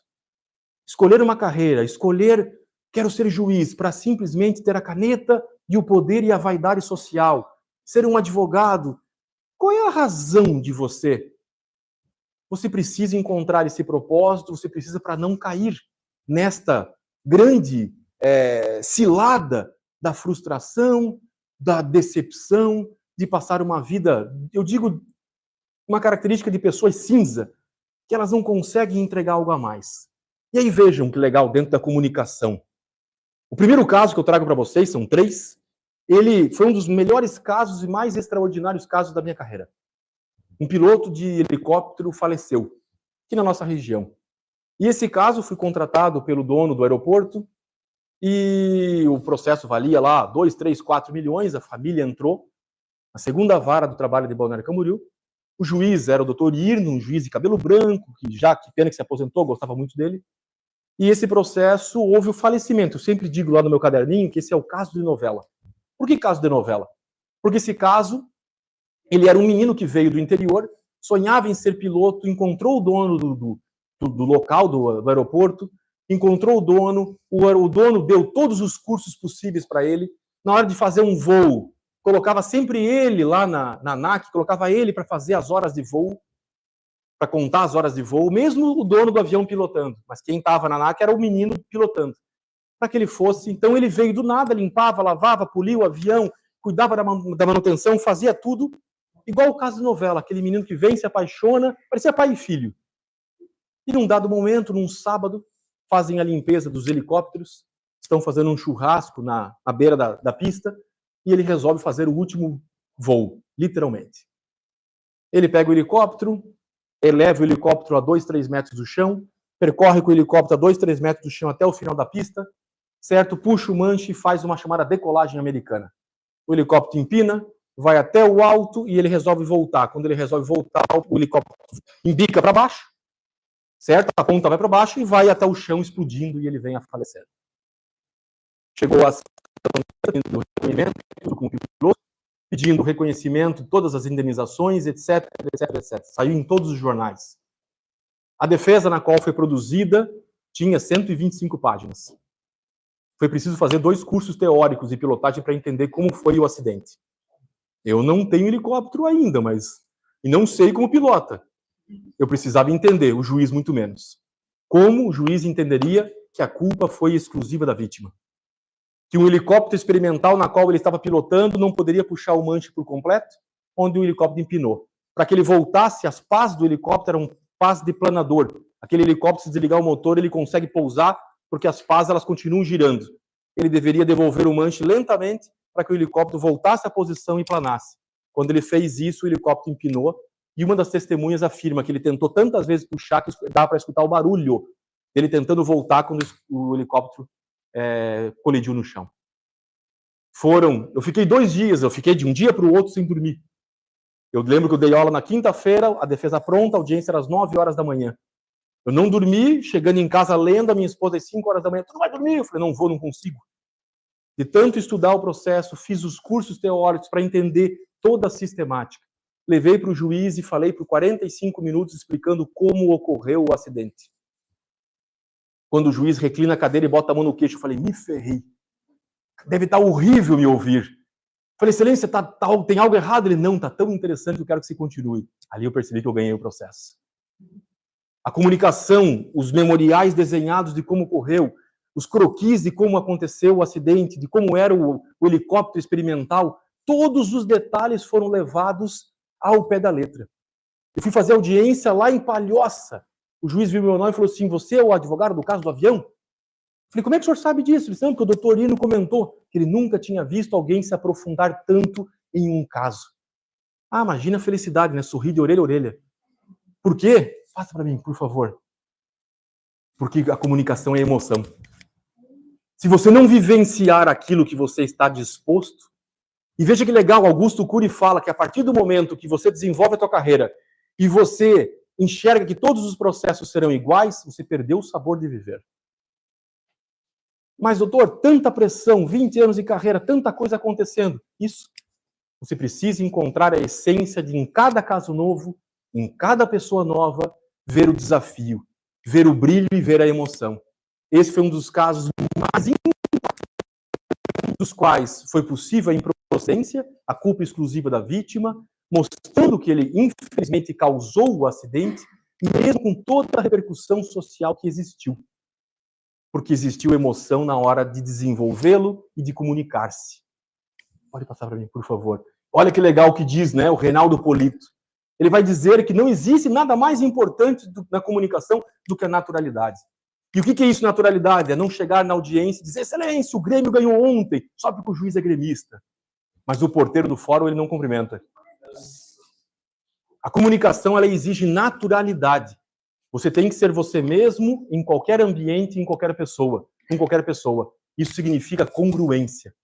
Escolher uma carreira, escolher, quero ser juiz, para simplesmente ter a caneta e o poder e a vaidade social, ser um advogado. Qual é a razão de você? Você precisa encontrar esse propósito, você precisa para não cair nesta grande cilada da frustração, da decepção, de passar uma vida, eu digo, uma característica de pessoas cinza, que elas não conseguem entregar algo a mais. E aí vejam que legal dentro da comunicação. O primeiro caso que eu trago para vocês, são 3, ele foi um dos melhores casos e mais extraordinários casos da minha carreira. Um piloto de helicóptero faleceu aqui na nossa região. E esse caso fui contratado pelo dono do aeroporto e o processo valia lá 2, 3, 4 milhões, a família entrou na segunda vara do trabalho de Balneário Camboriú. O juiz era o doutor Irno, um juiz de cabelo branco, que pena que se aposentou, gostava muito dele. E esse processo houve o falecimento. Eu sempre digo lá no meu caderninho que esse é o caso de novela. Por que caso de novela? Porque esse caso, ele era um menino que veio do interior, sonhava em ser piloto, encontrou o dono do local, do aeroporto, encontrou o dono deu todos os cursos possíveis para ele. Na hora de fazer um voo, colocava sempre ele lá na ANAC, colocava ele para fazer as horas de voo, para contar as horas de voo, mesmo o dono do avião pilotando. Mas quem estava na ANAC era o menino pilotando. Para que ele fosse, então ele veio do nada, limpava, lavava, polia o avião, cuidava da manutenção, fazia tudo, igual o caso de novela, aquele menino que vem, se apaixona, parecia pai e filho. E num dado momento, num sábado, fazem a limpeza dos helicópteros, estão fazendo um churrasco na beira da pista, e ele resolve fazer o último voo, literalmente. Ele pega o helicóptero, eleva o helicóptero a 2, 3 metros do chão, percorre com o helicóptero a 2, 3 metros do chão até o final da pista, certo? Puxa o manche e faz uma chamada decolagem americana. O helicóptero empina, vai até o alto e ele resolve voltar. Quando ele resolve voltar, o helicóptero embica para baixo, certo? A ponta vai para baixo e vai até o chão explodindo e ele vem a falecer. Chegou a do recolhimento com o piloto, pedindo reconhecimento, todas as indenizações, etc, etc, etc. Saiu em todos os jornais. A defesa na qual foi produzida tinha 125 páginas. Foi preciso fazer 2 cursos teóricos de pilotagem para entender como foi o acidente. Eu não tenho helicóptero ainda, e não sei como pilota. Eu precisava entender, o juiz muito menos. Como o juiz entenderia que a culpa foi exclusiva da vítima? Que um helicóptero experimental na qual ele estava pilotando não poderia puxar o manche por completo, onde o helicóptero empinou. Para que ele voltasse, as pás do helicóptero eram pás de planador. Aquele helicóptero, se desligar o motor, ele consegue pousar, porque as pás elas continuam girando. Ele deveria devolver o manche lentamente para que o helicóptero voltasse à posição e planasse. Quando ele fez isso, o helicóptero empinou, e uma das testemunhas afirma que ele tentou tantas vezes puxar que dá para escutar o barulho dele tentando voltar quando o helicóptero colidiu no chão. Eu fiquei 2 dias, eu fiquei de um dia para o outro sem dormir. Eu lembro que eu dei aula na quinta-feira, a defesa pronta, a audiência era às 9 horas da manhã. Eu não dormi, chegando em casa lendo, a minha esposa às 5 horas da manhã, tu não vai dormir? Eu falei, não vou, não consigo. De tanto estudar o processo, fiz os cursos teóricos para entender toda a sistemática. Levei para o juiz e falei por 45 minutos explicando como ocorreu o acidente. Quando o juiz reclina a cadeira e bota a mão no queixo, eu falei, me ferrei. Deve estar horrível me ouvir. Falei, excelência, tem algo errado? Ele, não, está tão interessante que eu quero que você continue. Ali eu percebi que eu ganhei o processo. A comunicação, os memoriais desenhados de como ocorreu, os croquis de como aconteceu o acidente, de como era o helicóptero experimental, todos os detalhes foram levados ao pé da letra. Eu fui fazer audiência lá em Palhoça. O juiz viu meu nome e falou assim, você é o advogado do caso do avião? Falei, como é que o senhor sabe disso? Ele disse, não, porque o doutor Irno comentou que ele nunca tinha visto alguém se aprofundar tanto em um caso. Ah, imagina a felicidade, né? Sorrir de orelha a orelha. Por quê? Passa para mim, por favor. Porque a comunicação é emoção. Se você não vivenciar aquilo que você está disposto, e veja que legal, Augusto Cury fala que a partir do momento que você desenvolve a tua carreira e você enxerga que todos os processos serão iguais, você perdeu o sabor de viver. Mas, doutor, tanta pressão, 20 anos de carreira, tanta coisa acontecendo. Isso. Você precisa encontrar a essência de, em cada caso novo, em cada pessoa nova, ver o desafio, ver o brilho e ver a emoção. Esse foi um dos casos mais importantes, dos quais foi possível a improcedência, a culpa exclusiva da vítima, mostrando que ele, infelizmente, causou o acidente, mesmo com toda a repercussão social que existiu. Porque existiu emoção na hora de desenvolvê-lo e de comunicar-se. Pode passar para mim, por favor. Olha que legal que diz, né, o Reinaldo Polito. Ele vai dizer que não existe nada mais importante na comunicação do que a naturalidade. E o que é isso, naturalidade? É não chegar na audiência e dizer, excelência, o Grêmio ganhou ontem, só porque o juiz é gremista. Mas o porteiro do fórum, ele não cumprimenta. A comunicação, ela exige naturalidade. Você tem que ser você mesmo em qualquer ambiente, em qualquer pessoa. Com qualquer pessoa. Isso significa congruência.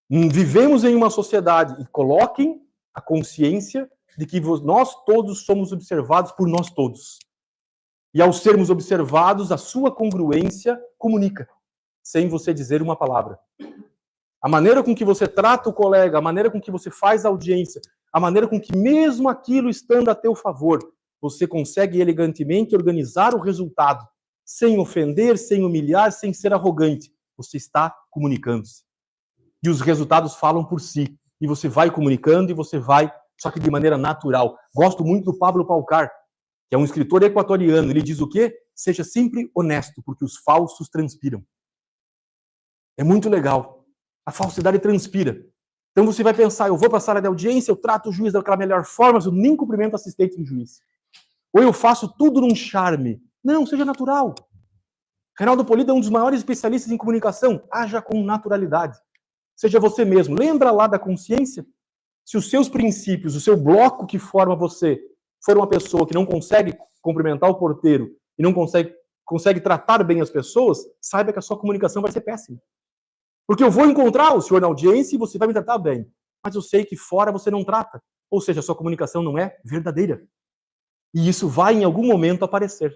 Vivemos em uma sociedade, e coloquem a consciência de que nós todos somos observados por nós todos. E ao sermos observados, a sua congruência comunica, sem você dizer uma palavra. A maneira com que você trata o colega, a maneira com que você faz a audiência, a maneira com que, mesmo aquilo estando a teu favor, você consegue elegantemente organizar o resultado, sem ofender, sem humilhar, sem ser arrogante. Você está comunicando-se. E os resultados falam por si. E você vai comunicando e você vai, só que de maneira natural. Gosto muito do Pablo Palcar, que é um escritor equatoriano. Ele diz o quê? Seja sempre honesto, porque os falsos transpiram. É muito legal. A falsidade transpira. Então você vai pensar, eu vou para a sala de audiência, eu trato o juiz daquela melhor forma, mas eu nem cumprimento o assistente do juiz. Ou eu faço tudo num charme. Não, seja natural. Reinaldo Polito é um dos maiores especialistas em comunicação. Haja com naturalidade. Seja você mesmo. Lembra lá da consciência? Se os seus princípios, o seu bloco que forma você, for uma pessoa que não consegue cumprimentar o porteiro e não consegue tratar bem as pessoas, saiba que a sua comunicação vai ser péssima. Porque eu vou encontrar o senhor na audiência e você vai me tratar bem. Mas eu sei que fora você não trata. Ou seja, a sua comunicação não é verdadeira. E isso vai em algum momento aparecer.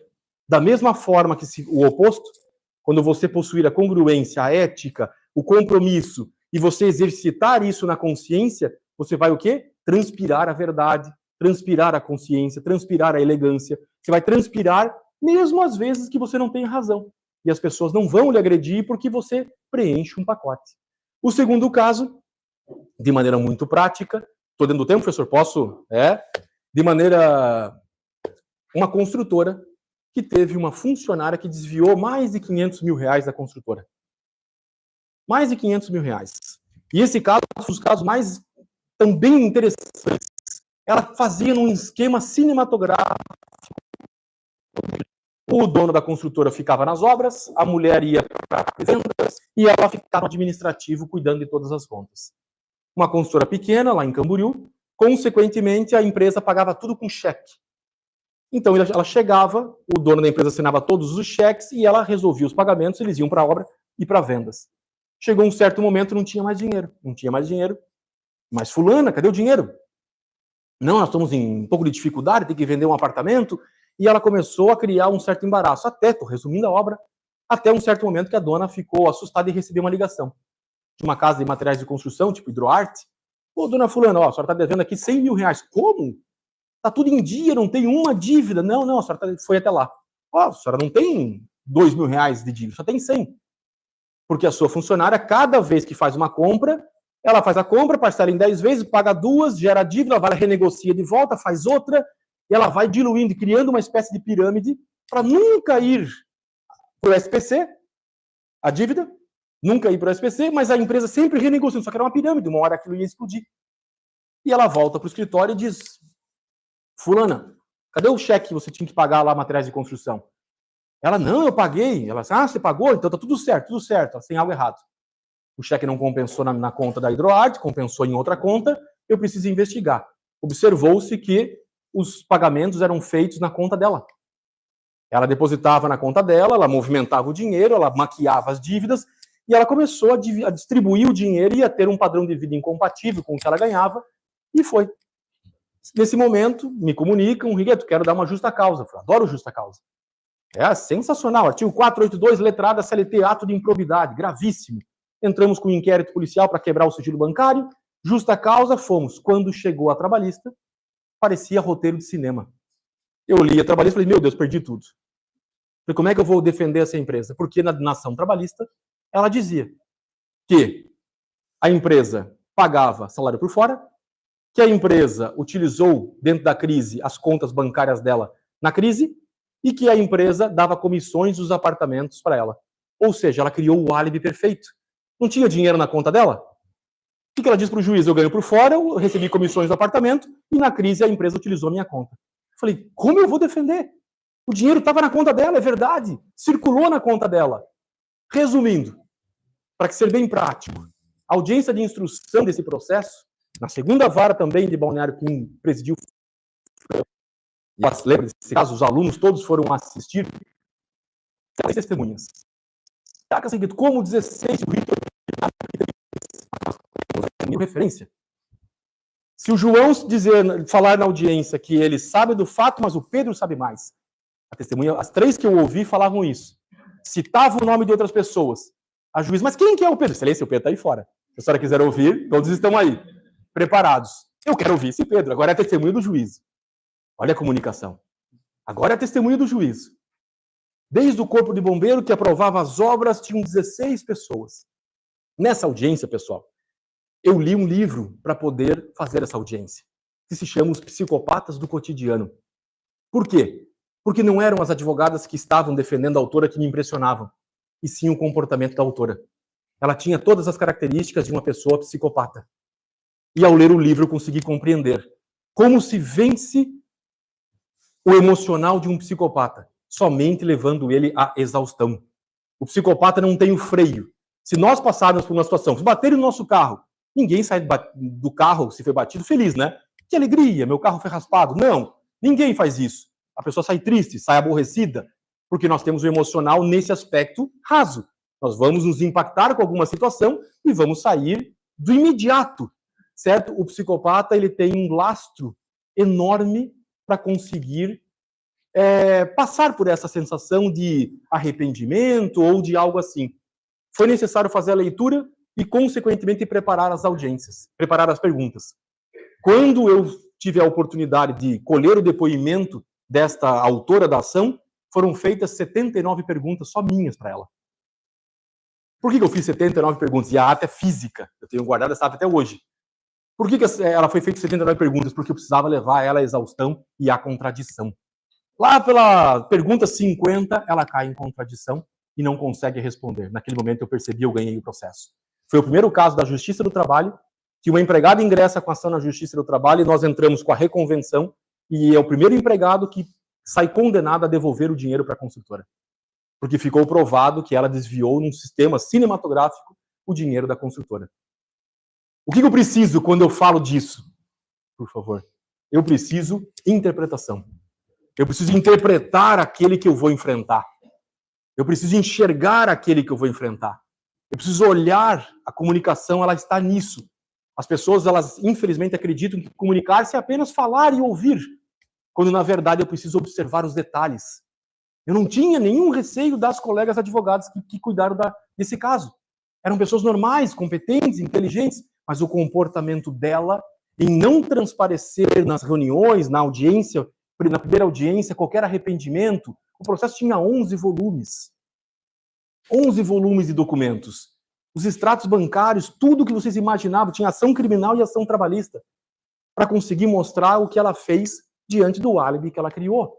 Da mesma forma que o oposto, quando você possuir a congruência, a ética, o compromisso, e você exercitar isso na consciência, você vai o quê? Transpirar a verdade, transpirar a consciência, transpirar a elegância. Você vai transpirar mesmo às vezes que você não tem razão. E as pessoas não vão lhe agredir porque você preenche um pacote. O segundo caso, de maneira muito prática, estou dentro do tempo, professor? Posso? De maneira... Uma construtora que teve uma funcionária que desviou mais de 500 mil reais da construtora. Mais de 500 mil reais. E esse caso é um dos casos mais também interessantes. Ela fazia num esquema cinematográfico. O dono da construtora ficava nas obras, a mulher ia para vendas e ela ficava no administrativo cuidando de todas as contas. Uma construtora pequena, lá em Camboriú, consequentemente a empresa pagava tudo com cheque. Então ela chegava, o dono da empresa assinava todos os cheques e ela resolvia os pagamentos, eles iam para a obra e para vendas. Chegou um certo momento, não tinha mais dinheiro. Mas fulana, cadê o dinheiro? Não, nós estamos em um pouco de dificuldade, tem que vender um apartamento. E ela começou a criar um certo embaraço. Estou resumindo a obra, até um certo momento que a dona ficou assustada e recebeu uma ligação de uma casa de materiais de construção, tipo Hidroarte. Pô, dona fulana, a senhora está devendo aqui 100 mil reais. Como? Tá tudo em dia, não tem uma dívida. Não, a senhora foi até lá. A senhora não tem 2 mil reais de dívida, só tem 100. Porque a sua funcionária, cada vez que faz uma compra, ela faz a compra, parcela em 10 vezes, paga 2, gera dívida, vai, renegocia de volta, faz outra, e ela vai diluindo, criando uma espécie de pirâmide para nunca ir para o SPC, a dívida, nunca ir para o SPC, mas a empresa sempre renegociando, só que era uma pirâmide, uma hora aquilo ia explodir. E ela volta para o escritório e diz, fulana, cadê o cheque que você tinha que pagar lá, materiais de construção? Ela, não, eu paguei. Ela, você pagou? Então tá tudo certo, tem algo errado. O cheque não compensou na conta da Hidroarte, compensou em outra conta, eu preciso investigar. Observou-se que os pagamentos eram feitos na conta dela. Ela depositava na conta dela, ela movimentava o dinheiro, ela maquiava as dívidas, e ela começou a distribuir o dinheiro e a ter um padrão de vida incompatível com o que ela ganhava, e foi. Nesse momento, me comunicam, Rigueto, quero dar uma justa causa. Eu adoro justa causa. É sensacional. Artigo 482, letra A da CLT, ato de improbidade, gravíssimo. Entramos com um inquérito policial para quebrar o sigilo bancário. Justa causa, fomos. Quando chegou a trabalhista, parecia roteiro de cinema. Eu li a trabalhista e falei, meu Deus, perdi tudo. Falei, como é que eu vou defender essa empresa? Porque na ação trabalhista, ela dizia que a empresa pagava salário por fora, que a empresa utilizou, dentro da crise, as contas bancárias dela na crise, e que a empresa dava comissões dos apartamentos para ela. Ou seja, ela criou o álibi perfeito. Não tinha dinheiro na conta dela? O que ela diz para o juiz? Eu ganho por fora, eu recebi comissões do apartamento, e na crise a empresa utilizou a minha conta. Eu falei, como eu vou defender? O dinheiro estava na conta dela, é verdade. Circulou na conta dela. Resumindo, para ser bem prático, a audiência de instrução desse processo, na segunda vara também de Balneário, quem presidiu, e lembra desse caso, os alunos todos foram assistir, as testemunhas. Como 16, o Vitor referência. Se o João falar na audiência que ele sabe do fato, mas o Pedro sabe mais. A testemunha, as três que eu ouvi falavam isso. Citavam o nome de outras pessoas. A juiz, mas quem que é o Pedro? Excelência, o Pedro está aí fora. Se a senhora quiser ouvir, todos estão aí, preparados. Eu quero ouvir esse Pedro, agora é a testemunha do juiz. Olha a comunicação. Agora é a testemunha do juiz. Desde o corpo de bombeiro que aprovava as obras, tinham 16 pessoas. Nessa audiência, pessoal, eu li um livro para poder fazer essa audiência, que se chama Os Psicopatas do Cotidiano. Por quê? Porque não eram as advogadas que estavam defendendo a autora que me impressionavam, e sim o comportamento da autora. Ela tinha todas as características de uma pessoa psicopata. E ao ler o livro eu consegui compreender como se vence o emocional de um psicopata, somente levando ele à exaustão. O psicopata não tem o freio. Se nós passarmos por uma situação, se baterem no nosso carro, ninguém sai do carro, se foi batido, feliz, né? Que alegria, meu carro foi raspado. Não, ninguém faz isso. A pessoa sai triste, sai aborrecida, porque nós temos o emocional nesse aspecto raso. Nós vamos nos impactar com alguma situação e vamos sair do imediato, certo? O psicopata, ele tem um lastro enorme para conseguir passar por essa sensação de arrependimento ou de algo assim. Foi necessário fazer a leitura e, consequentemente, preparar as audiências, preparar as perguntas. Quando eu tive a oportunidade de colher o depoimento desta autora da ação, foram feitas 79 perguntas só minhas para ela. Por que eu fiz 79 perguntas? E a ata é física. Eu tenho guardado essa ata até hoje. Por que ela foi feita 79 perguntas? Porque eu precisava levar ela à exaustão e à contradição. Lá pela pergunta 50, ela cai em contradição e não consegue responder. Naquele momento eu percebi, eu ganhei o processo. Foi o primeiro caso da Justiça do Trabalho, que uma empregada ingressa com ação na Justiça do Trabalho e nós entramos com a reconvenção e é o primeiro empregado que sai condenado a devolver o dinheiro para a construtora. Porque ficou provado que ela desviou num sistema cinematográfico o dinheiro da construtora. O que eu preciso quando eu falo disso? Por favor. Eu preciso interpretação. Eu preciso interpretar aquele que eu vou enfrentar. Eu preciso enxergar aquele que eu vou enfrentar. Eu preciso olhar, a comunicação, ela está nisso. As pessoas, elas infelizmente acreditam que comunicar-se é apenas falar e ouvir, quando na verdade eu preciso observar os detalhes. Eu não tinha nenhum receio das colegas advogadas que cuidaram desse caso. Eram pessoas normais, competentes, inteligentes, mas o comportamento dela em não transparecer nas reuniões, na audiência, na primeira audiência, qualquer arrependimento. O processo tinha 11 volumes. 11 volumes de documentos. Os extratos bancários, tudo que vocês imaginavam, tinha ação criminal e ação trabalhista, para conseguir mostrar o que ela fez diante do álibi que ela criou.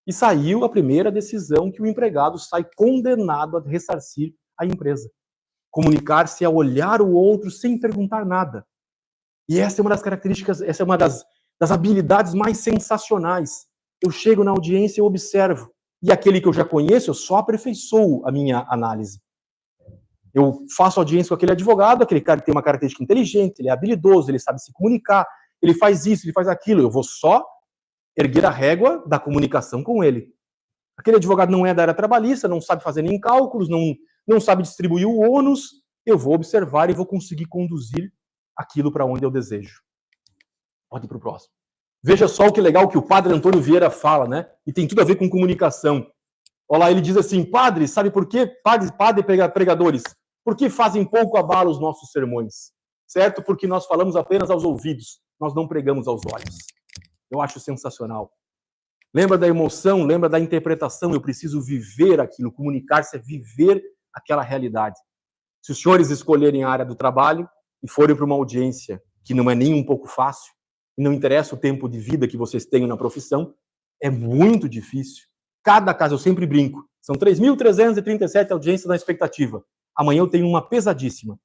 E saiu a primeira decisão que o empregado sai condenado a ressarcir a empresa. Comunicar-se é olhar o outro sem perguntar nada. E essa é uma das características, essa é uma das habilidades mais sensacionais. Eu chego na audiência e observo. E aquele que eu já conheço, eu só aperfeiçoo a minha análise. Eu faço audiência com aquele advogado, aquele cara que tem uma característica inteligente, ele é habilidoso, ele sabe se comunicar, ele faz isso, ele faz aquilo. Eu vou só erguer a régua da comunicação com ele. Aquele advogado não é da área trabalhista, não sabe fazer nem cálculos, não sabe distribuir o ônus. Eu vou observar e vou conseguir conduzir aquilo para onde eu desejo. Pode ir para o próximo. Veja só o que legal que o padre Antônio Vieira fala, né? E tem tudo a ver com comunicação. Olha lá, ele diz assim, padre, sabe por quê? Padre, pregadores, por que fazem pouco abalo os nossos sermões? Certo? Porque nós falamos apenas aos ouvidos, nós não pregamos aos olhos. Eu acho sensacional. Lembra da emoção, lembra da interpretação, eu preciso viver aquilo, comunicar-se é viver aquela realidade. Se os senhores escolherem a área do trabalho e forem para uma audiência que não é nem um pouco fácil, e não interessa o tempo de vida que vocês tenham na profissão, é muito difícil. Cada caso, eu sempre brinco, são 3.337 audiências na expectativa. Amanhã eu tenho uma pesadíssima.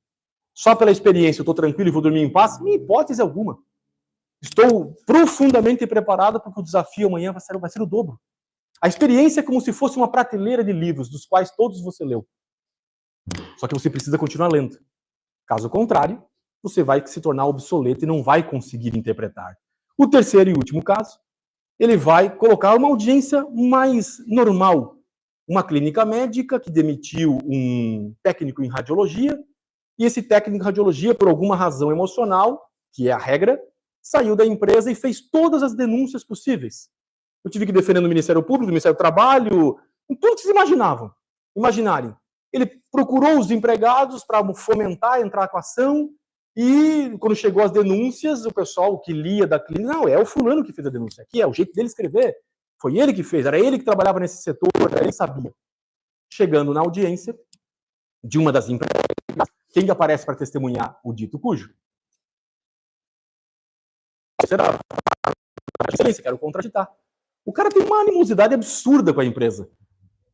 Só pela experiência eu estou tranquilo e vou dormir em paz? Em hipótese alguma. Estou profundamente preparado porque o desafio amanhã vai ser o dobro. A experiência é como se fosse uma prateleira de livros, dos quais todos você leu. Só que você precisa continuar lendo. Caso contrário, você vai se tornar obsoleto e não vai conseguir interpretar. O terceiro e último caso, ele vai colocar uma audiência mais normal. Uma clínica médica que demitiu um técnico em radiologia, e esse técnico em radiologia, por alguma razão emocional, que é a regra, saiu da empresa e fez todas as denúncias possíveis. Eu tive que defender no Ministério Público, no Ministério do Trabalho, em tudo que vocês imaginarem. Ele procurou os empregados para fomentar, entrar com a ação, e quando chegou as denúncias, o pessoal que lia da clínica, não, é o fulano que fez a denúncia, aqui é o jeito dele escrever, foi ele que fez, era ele que trabalhava nesse setor, ele sabia. Chegando na audiência de uma das empregadas, quem aparece para testemunhar? O dito cujo. Será? Quero contraditar. O cara tem uma animosidade absurda com a empresa.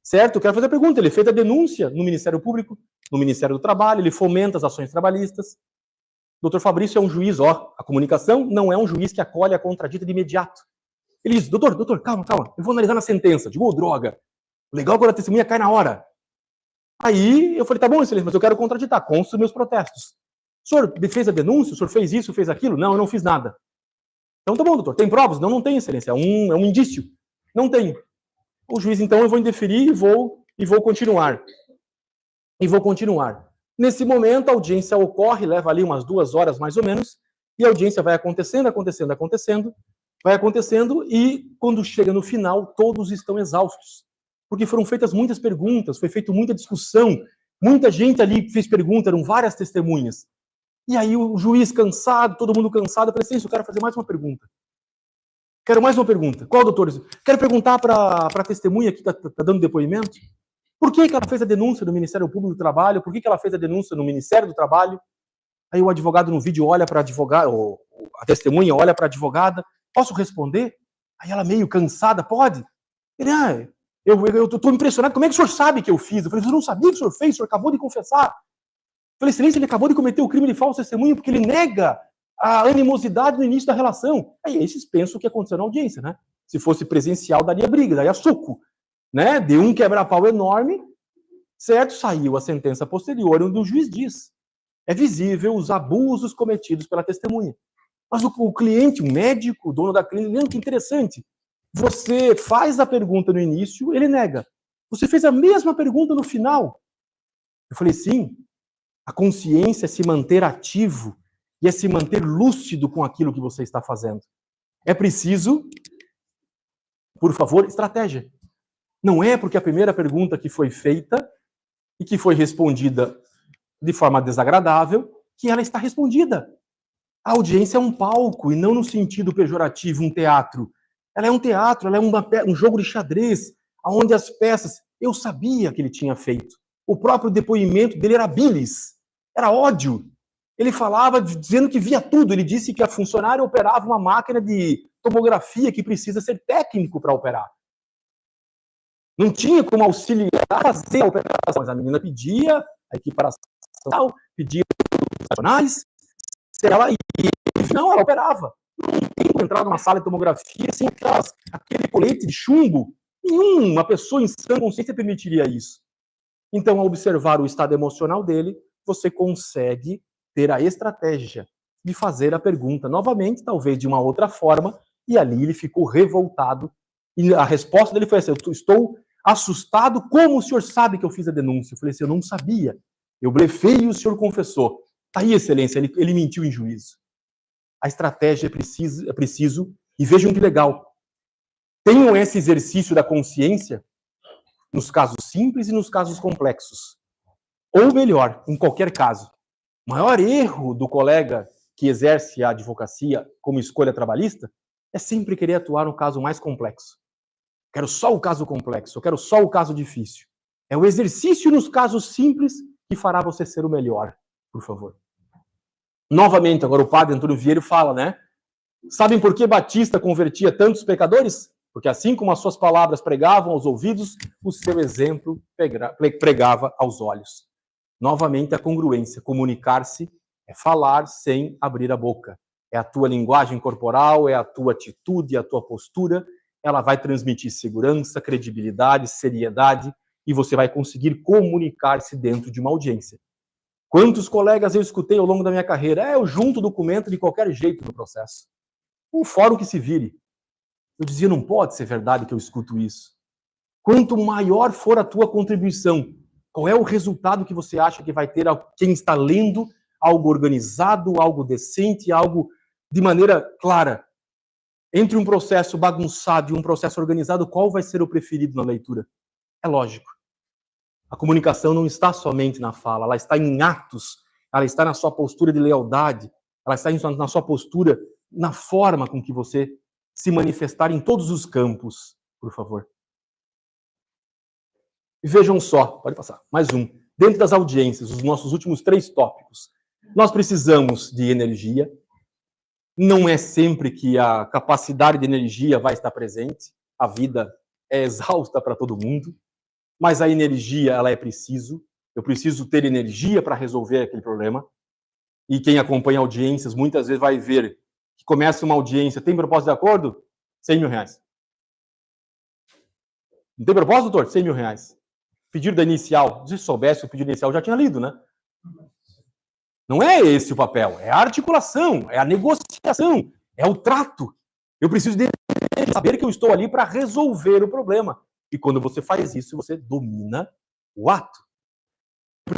Certo? Eu quero fazer a pergunta. Ele fez a denúncia no Ministério Público, no Ministério do Trabalho, ele fomenta as ações trabalhistas. Doutor Fabrício é um juiz, a comunicação não é um juiz que acolhe a contradita de imediato. Ele diz, doutor, calma, eu vou analisar na sentença. Digo, droga. O legal é quando a testemunha cai na hora. Aí eu falei, tá bom, excelência, mas eu quero contraditar, consta os meus protestos. O senhor fez a denúncia? O senhor fez isso, fez aquilo? Não, eu não fiz nada. Então tá bom, doutor, tem provas? Não tem, excelência, é um indício. Não tem. O juiz, então, eu vou indeferir e vou continuar. Nesse momento, a audiência ocorre, leva ali umas 2 horas mais ou menos, e a audiência vai acontecendo, e quando chega no final, todos estão exaustos. Porque foram feitas muitas perguntas, foi feita muita discussão, muita gente ali fez pergunta, eram várias testemunhas. E aí o juiz cansado, todo mundo cansado, eu falei assim, eu quero fazer mais uma pergunta. Quero mais uma pergunta. Qual, doutor? Quero perguntar para a testemunha que está dando depoimento. Por que ela fez a denúncia no Ministério Público do Trabalho? Por que ela fez a denúncia no Ministério do Trabalho? Aí o advogado no vídeo olha para a advogada, a testemunha olha para a advogada. Posso responder? Aí ela meio cansada, pode? Ele, eu estou impressionado. Como é que o senhor sabe que eu fiz? Eu falei, eu não sabia que o senhor fez, o senhor acabou de confessar. Eu falei, excelência, ele acabou de cometer o crime de falso testemunho porque ele nega a animosidade no início da relação. Aí esses pensam o que aconteceu na audiência, né? Se fosse presencial, daria briga, daria suco. Né? Deu um quebra-pau enorme, certo? Saiu a sentença posterior, onde o juiz diz. É visível os abusos cometidos pela testemunha. Mas o cliente, o médico, o dono da clínica, que interessante. Você faz a pergunta no início, ele nega. Você fez a mesma pergunta no final. Eu falei, sim, a consciência é se manter ativo e é se manter lúcido com aquilo que você está fazendo. É preciso, por favor, estratégia. Não é porque a primeira pergunta que foi feita e que foi respondida de forma desagradável que ela está respondida. A audiência é um palco e não no sentido pejorativo, um teatro. Ela é um teatro, ela é um jogo de xadrez, onde as peças... Eu sabia que ele tinha feito. O próprio depoimento dele era bilis, era ódio. Ele falava dizendo que via tudo. Ele disse que a funcionária operava uma máquina de tomografia que precisa ser técnico para operar. Não tinha como auxiliar a fazer a operação, mas a menina pedia a equiparação, pedia os profissionais, ela operava. Não tem como entrar numa sala de tomografia sem aquele colete de chumbo. Nenhuma pessoa em sã consciência permitiria isso. Então, ao observar o estado emocional dele, você consegue ter a estratégia de fazer a pergunta novamente, talvez de uma outra forma, e ali ele ficou revoltado. E a resposta dele foi assim, eu estou assustado, como o senhor sabe que eu fiz a denúncia? Eu falei assim, eu não sabia. Eu blefei e o senhor confessou. Aí, excelência, ele mentiu em juízo. A estratégia é preciso, e vejam que legal. Tenham esse exercício da consciência nos casos simples e nos casos complexos. Ou melhor, em qualquer caso. O maior erro do colega que exerce a advocacia como escolha trabalhista é sempre querer atuar no caso mais complexo. Quero só o caso complexo, eu quero só o caso difícil. É o exercício nos casos simples que fará você ser o melhor, por favor. Novamente, agora o padre Antônio Vieira fala, né? Sabem por que Batista convertia tantos pecadores? Porque assim como as suas palavras pregavam aos ouvidos, o seu exemplo pregava aos olhos. Novamente, a congruência. Comunicar-se é falar sem abrir a boca. É a tua linguagem corporal, é a tua atitude, a tua postura. Ela vai transmitir segurança, credibilidade, seriedade, e você vai conseguir comunicar-se dentro de uma audiência. Quantos colegas eu escutei ao longo da minha carreira? Eu junto documento de qualquer jeito no processo. O fórum que se vire. Eu dizia, não pode ser verdade que eu escuto isso. Quanto maior for a tua contribuição, qual é o resultado que você acha que vai ter quem está lendo algo organizado, algo decente, algo de maneira clara? Entre um processo bagunçado e um processo organizado, qual vai ser o preferido na leitura? É lógico. A comunicação não está somente na fala, ela está em atos, ela está na sua postura de lealdade, ela está na sua postura, na forma com que você se manifestar em todos os campos, por favor. E vejam só, pode passar, mais um. Dentro das audiências, os nossos últimos 3 tópicos. Nós precisamos de energia. Não é sempre que a capacidade de energia vai estar presente. A vida é exausta para todo mundo. Mas a energia, ela é preciso. Eu preciso ter energia para resolver aquele problema. E quem acompanha audiências, muitas vezes vai ver que começa uma audiência, tem propósito de acordo? R$100 mil. Não tem propósito, doutor? R$100 mil. Pedido da inicial. Se soubesse o pedido inicial, já tinha lido, né? Não é esse o papel. É a articulação, é a negociação, é o trato. Eu preciso de saber que eu estou ali para resolver o problema. E quando você faz isso, você domina o ato.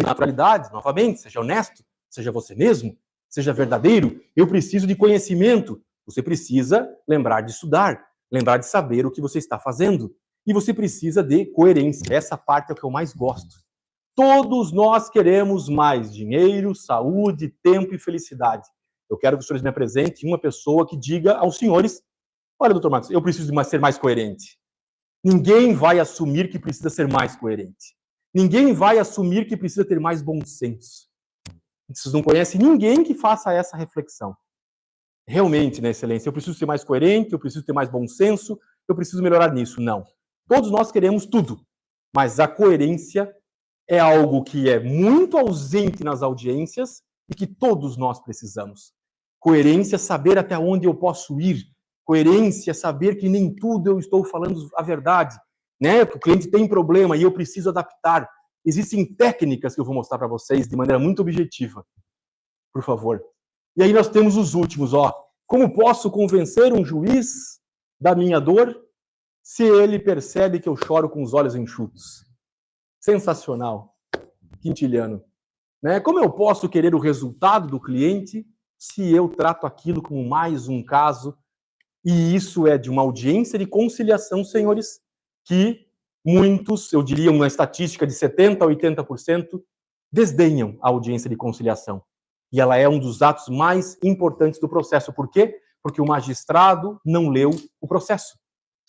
Naturalidade, novamente, seja honesto, seja você mesmo, seja verdadeiro. Eu preciso de conhecimento. Você precisa lembrar de estudar, lembrar de saber o que você está fazendo. E você precisa de coerência. Essa parte é o que eu mais gosto. Todos nós queremos mais dinheiro, saúde, tempo e felicidade. Eu quero que os senhores me apresentem uma pessoa que diga aos senhores, olha, doutor Marcos, eu preciso ser mais coerente. Ninguém vai assumir que precisa ser mais coerente. Ninguém vai assumir que precisa ter mais bom senso. Vocês não conhecem ninguém que faça essa reflexão. Realmente, né, excelência, eu preciso ser mais coerente, eu preciso ter mais bom senso, eu preciso melhorar nisso. Não. Todos nós queremos tudo, mas a coerência é algo que é muito ausente nas audiências e que todos nós precisamos. Coerência é saber até onde eu posso ir. Coerência é saber que nem tudo eu estou falando a verdade, né? Que o cliente tem problema e eu preciso adaptar. Existem técnicas que eu vou mostrar para vocês de maneira muito objetiva. Por favor. E aí nós temos os últimos, ó. Como posso convencer um juiz da minha dor se ele percebe que eu choro com os olhos enxutos? Sensacional. Quintiliano. Né? Como eu posso querer o resultado do cliente se eu trato aquilo como mais um caso? E isso é de uma audiência de conciliação, senhores, que muitos, eu diria uma estatística de 70% a 80%, desdenham a audiência de conciliação. E ela é um dos atos mais importantes do processo. Por quê? Porque o magistrado não leu o processo.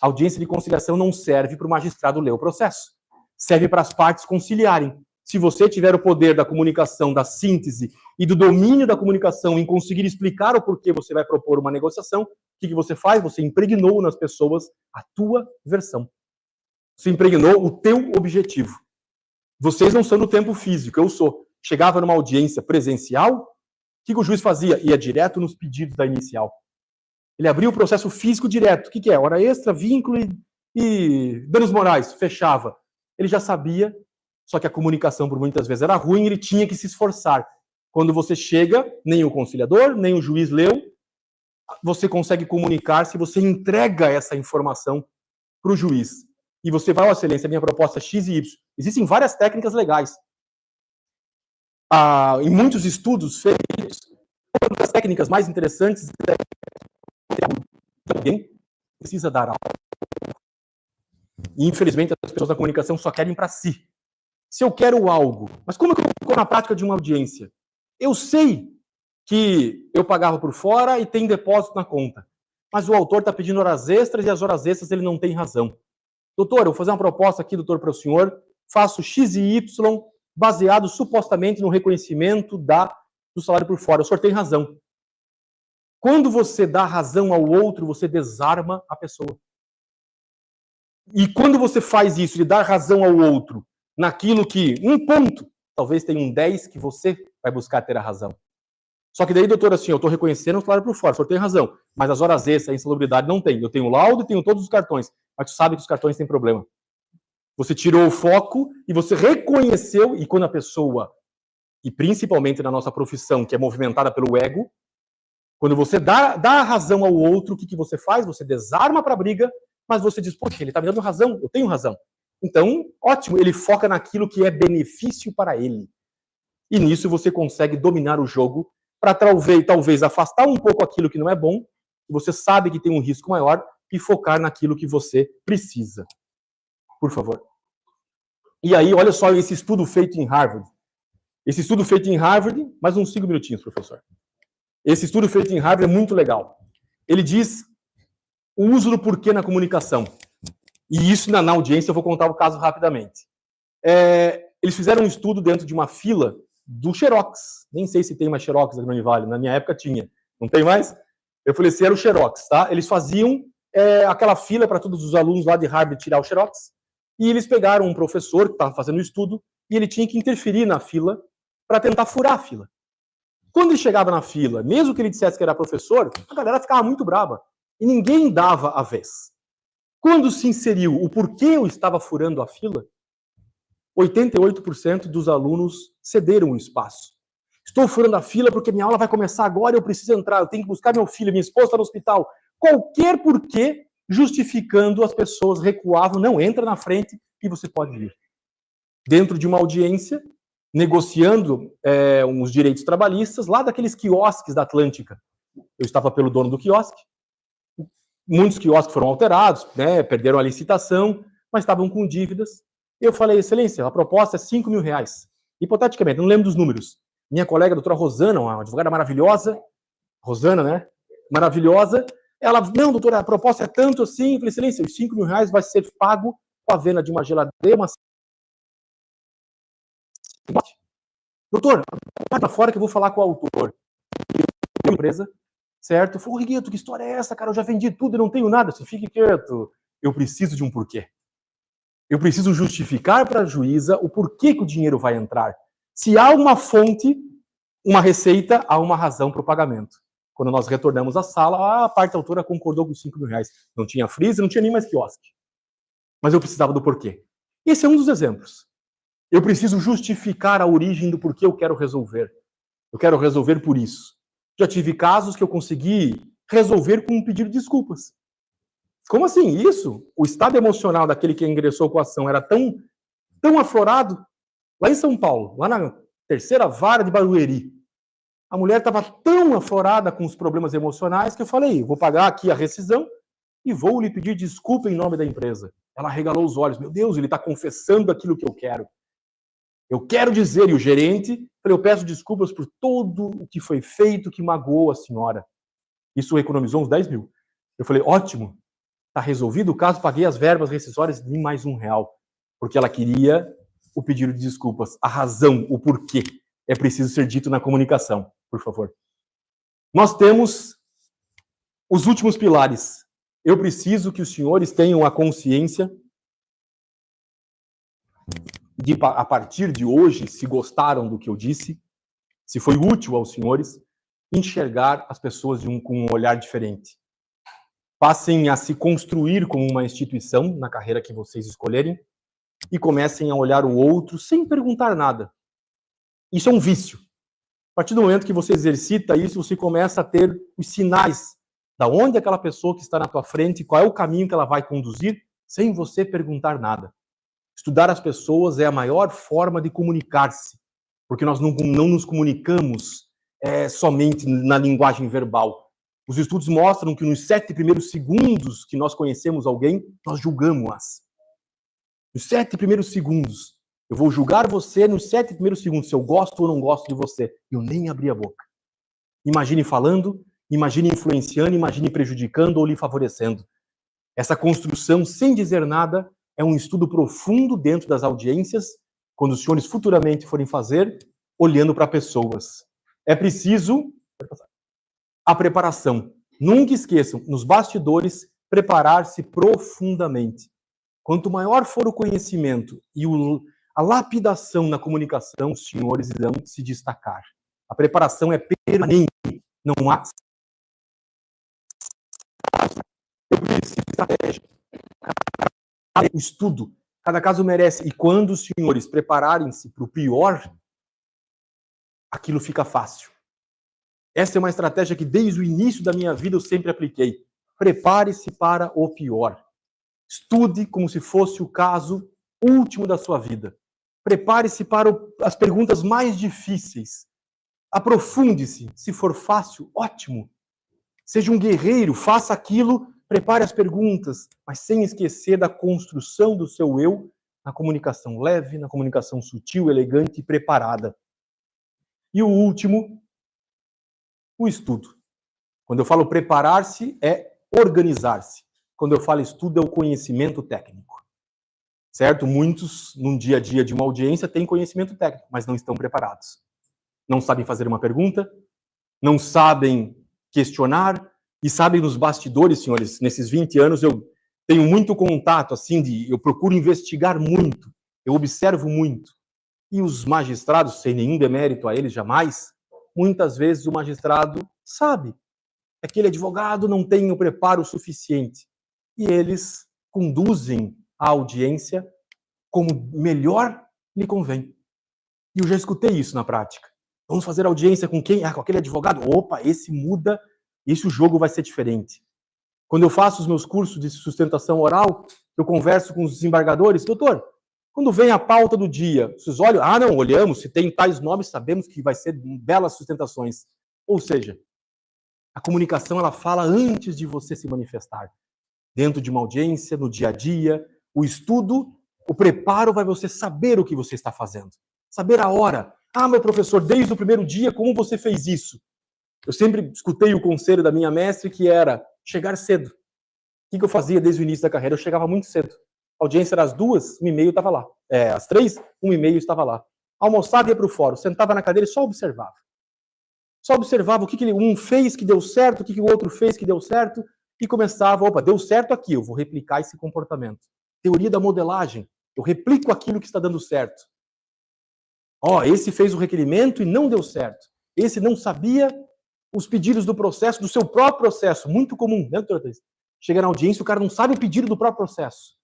A audiência de conciliação não serve para o magistrado ler o processo. Serve para as partes conciliarem. Se você tiver o poder da comunicação, da síntese e do domínio da comunicação em conseguir explicar o porquê você vai propor uma negociação, o que você faz? Você impregnou nas pessoas a tua versão. Você impregnou o teu objetivo. Vocês não são do tempo físico, eu sou. Chegava numa audiência presencial, o que o juiz fazia? Ia direto nos pedidos da inicial. Ele abria o processo físico direto. O que é? Hora extra, vínculo e danos morais. Fechava. Ele já sabia, só que a comunicação por muitas vezes era ruim, ele tinha que se esforçar. Quando você chega, nem o conciliador, nem o juiz leu, você consegue comunicar se você entrega essa informação para o juiz. E você vai, ó, excelência, minha proposta X e Y. Existem várias técnicas legais. Em muitos estudos feitos, uma das técnicas mais interessantes é alguém precisa dar aula. E, infelizmente, as pessoas da comunicação só querem para si. Se eu quero algo, mas como é que eu coloco na prática de uma audiência? Eu sei que eu pagava por fora e tem depósito na conta, mas o autor está pedindo horas extras e as horas extras ele não tem razão. Doutor, eu vou fazer uma proposta aqui, doutor, para o senhor, faço X e Y baseado supostamente no reconhecimento do salário por fora. O senhor tem razão. Quando você dá razão ao outro, você desarma a pessoa. E quando você faz isso, de dar razão ao outro, naquilo que, um ponto, talvez tenha um 10 que você vai buscar ter a razão. Só que daí, doutor, assim, eu estou reconhecendo o salário por fora, o senhor tem razão, mas as horas extras, a insalubridade não tem. Eu tenho o laudo e tenho todos os cartões, mas tu sabe que os cartões têm problema. Você tirou o foco e você reconheceu, e quando a pessoa, e principalmente na nossa profissão, que é movimentada pelo ego, quando você dá a razão ao outro, o que você faz? Você desarma para a briga, mas você diz, poxa, ele está me dando razão, eu tenho razão. Então, ótimo, ele foca naquilo que é benefício para ele. E nisso você consegue dominar o jogo para talvez afastar um pouco aquilo que não é bom, que você sabe que tem um risco maior, e focar naquilo que você precisa. Por favor. E aí, olha só esse estudo feito em Harvard. Esse estudo feito em Harvard, mais uns 5 minutinhos, professor. Esse estudo feito em Harvard é muito legal. Ele diz o uso do porquê na comunicação. E isso na audiência eu vou contar o caso rapidamente. Eles fizeram um estudo dentro de uma fila do Xerox. Nem sei se tem mais Xerox aqui no Univale. Na minha época tinha. Não tem mais? Eu falei assim, era o Xerox, tá? Eles faziam aquela fila para todos os alunos lá de Harvard tirar o Xerox. E eles pegaram um professor que estava fazendo o estudo e ele tinha que interferir na fila para tentar furar a fila. Quando ele chegava na fila, mesmo que ele dissesse que era professor, a galera ficava muito brava. E ninguém dava a vez. Quando se inseriu o porquê eu estava furando a fila, 88% dos alunos cederam o espaço. Estou furando a fila porque minha aula vai começar agora, eu preciso entrar, eu tenho que buscar meu filho, minha esposa está no hospital. Qualquer porquê justificando, as pessoas recuavam, não, entra na frente e você pode ir. Dentro de uma audiência, negociando uns direitos trabalhistas, lá daqueles quiosques da Atlântica. Eu estava pelo dono do quiosque, muitos quiosques foram alterados, né, perderam a licitação, mas estavam com dívidas. Eu falei, excelência, a proposta é R$5.000. Hipoteticamente, não lembro dos números. Minha colega, a doutora Rosana, uma advogada maravilhosa, Rosana, né, maravilhosa, ela, não, doutora, a proposta é tanto assim. Eu falei, excelência, os R$5.000 vai ser pago com a venda de uma geladeira, uma... Doutor, vai pra fora que eu vou falar com o autor. Empresa, certo? Eu falei, Rigueto, que história é essa, cara? Eu já vendi tudo e não tenho nada. Você fique quieto. Eu preciso de um porquê. Eu preciso justificar para a juíza o porquê que o dinheiro vai entrar. Se há uma fonte, uma receita, há uma razão para o pagamento. Quando nós retornamos à sala, a parte autora concordou com os R$5.000. Não tinha freezer, não tinha nem mais quiosque. Mas eu precisava do porquê. Esse é um dos exemplos. Eu preciso justificar a origem do porquê eu quero resolver. Eu quero resolver por isso. Já tive casos que eu consegui resolver com um pedido de desculpas. Como assim? Isso? O estado emocional daquele que ingressou com a ação era tão aflorado. Lá em São Paulo, lá na terceira vara de Barueri, a mulher estava tão aflorada com os problemas emocionais que eu falei, vou pagar aqui a rescisão e vou lhe pedir desculpa em nome da empresa. Ela regalou os olhos. Meu Deus, ele está confessando aquilo que eu quero. Eu quero dizer, e o gerente, eu peço desculpas por todo o que foi feito que magoou a senhora. Isso economizou uns 10 mil. Eu falei, ótimo, está resolvido o caso, paguei as verbas rescisórias de mais R$1, porque ela queria o pedido de desculpas. A razão, o porquê, é preciso ser dito na comunicação, por favor. Nós temos os últimos pilares. Eu preciso que os senhores tenham a consciência de, a partir de hoje, se gostaram do que eu disse, se foi útil aos senhores, enxergar as pessoas com um olhar diferente. Passem a se construir como uma instituição na carreira que vocês escolherem e comecem a olhar o outro sem perguntar nada. Isso é um vício. A partir do momento que você exercita isso, você começa a ter os sinais da onde aquela pessoa que está na tua frente, qual é o caminho que ela vai conduzir, sem você perguntar nada. Estudar as pessoas é a maior forma de comunicar-se, porque nós não nos comunicamos somente na linguagem verbal. Os estudos mostram que nos 7 primeiros segundos que nós conhecemos alguém, nós julgamos-as. Nos 7 primeiros segundos. Eu vou julgar você nos 7 primeiros segundos, se eu gosto ou não gosto de você. Eu nem abri a boca. Imagine falando, imagine influenciando, imagine prejudicando ou lhe favorecendo. Essa construção, sem dizer nada, é um estudo profundo dentro das audiências, quando os senhores futuramente forem fazer, olhando para pessoas. É preciso a preparação. Nunca esqueçam, nos bastidores, preparar-se profundamente. Quanto maior for o conhecimento e a lapidação na comunicação, os senhores irão se destacar. A preparação é permanente. Não há estratégia. O estudo. Cada caso merece. E quando os senhores prepararem-se para o pior, aquilo fica fácil. Essa é uma estratégia que desde o início da minha vida eu sempre apliquei. Prepare-se para o pior. Estude como se fosse o caso último da sua vida. Prepare-se para as perguntas mais difíceis. Aprofunde-se. Se for fácil, ótimo. Seja um guerreiro, faça aquilo, prepare as perguntas, mas sem esquecer da construção do seu eu na comunicação leve, na comunicação sutil, elegante e preparada. E o último, o estudo. Quando eu falo preparar-se, é organizar-se. Quando eu falo estudo, é o conhecimento técnico. Certo? Muitos, num dia a dia de uma audiência, têm conhecimento técnico, mas não estão preparados. Não sabem fazer uma pergunta, não sabem questionar, e sabem nos bastidores, senhores, nesses 20 anos eu tenho muito contato, assim, eu procuro investigar muito, eu observo muito. E os magistrados, sem nenhum demérito a eles jamais, muitas vezes o magistrado sabe. Aquele advogado não tem o preparo suficiente. E eles conduzem a audiência como melhor lhe convém. E eu já escutei isso na prática. Vamos fazer audiência com quem? Com aquele advogado? Opa, esse muda, esse o jogo vai ser diferente. Quando eu faço os meus cursos de sustentação oral, eu converso com os desembargadores, doutor, quando vem a pauta do dia, vocês olham, não, olhamos, se tem tais nomes, sabemos que vai ser belas sustentações. Ou seja, a comunicação, ela fala antes de você se manifestar. Dentro de uma audiência, no dia a dia, o estudo, o preparo vai você saber o que você está fazendo. Saber a hora. Meu professor, desde o primeiro dia, como você fez isso? Eu sempre escutei o conselho da minha mestre, que era chegar cedo. O que eu fazia desde o início da carreira? Eu chegava muito cedo. A audiência era às 2, 1h30 estava lá. Às 3, 1h30 estava lá. Almoçava e ia para o fórum. Sentava na cadeira e só observava. Só observava o que um fez que deu certo, o que o outro fez que deu certo, e começava, deu certo aqui, eu vou replicar esse comportamento. Teoria da modelagem. Eu replico aquilo que está dando certo. Esse fez o requerimento e não deu certo. Esse não sabia os pedidos do processo, do seu próprio processo. Muito comum, né, doutora Thais? Chega na audiência, o cara não sabe o pedido do próprio processo.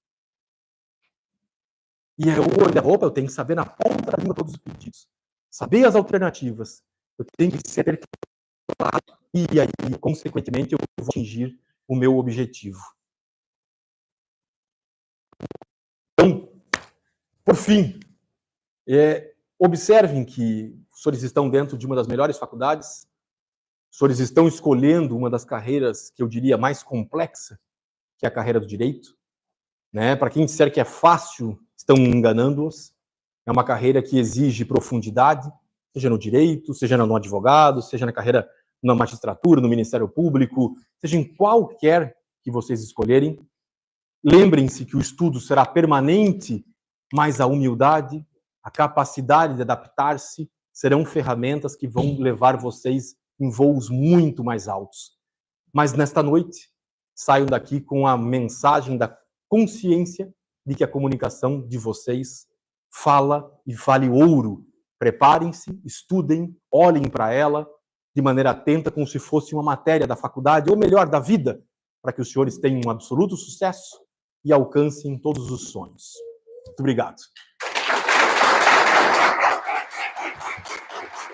E eu olho, eu tenho que saber na ponta da língua todos os pedidos. Saber as alternativas. Eu tenho que ser claro. E aí, consequentemente, eu vou atingir o meu objetivo. Então, por fim, observem que os senhores estão dentro de uma das melhores faculdades, os senhores estão escolhendo uma das carreiras que eu diria mais complexa, que é a carreira do direito. Né? Para quem disser que é fácil, estão enganando-os. É uma carreira que exige profundidade, seja no direito, seja no advogado, seja na carreira na magistratura, no Ministério Público, seja em qualquer que vocês escolherem. Lembrem-se que o estudo será permanente, mas a humildade, a capacidade de adaptar-se serão ferramentas que vão levar vocês em voos muito mais altos. Mas nesta noite, saiam daqui com a mensagem da consciência de que a comunicação de vocês fala e vale ouro. Preparem-se, estudem, olhem para ela de maneira atenta, como se fosse uma matéria da faculdade, ou melhor, da vida, para que os senhores tenham um absoluto sucesso e alcancem todos os sonhos. Muito obrigado.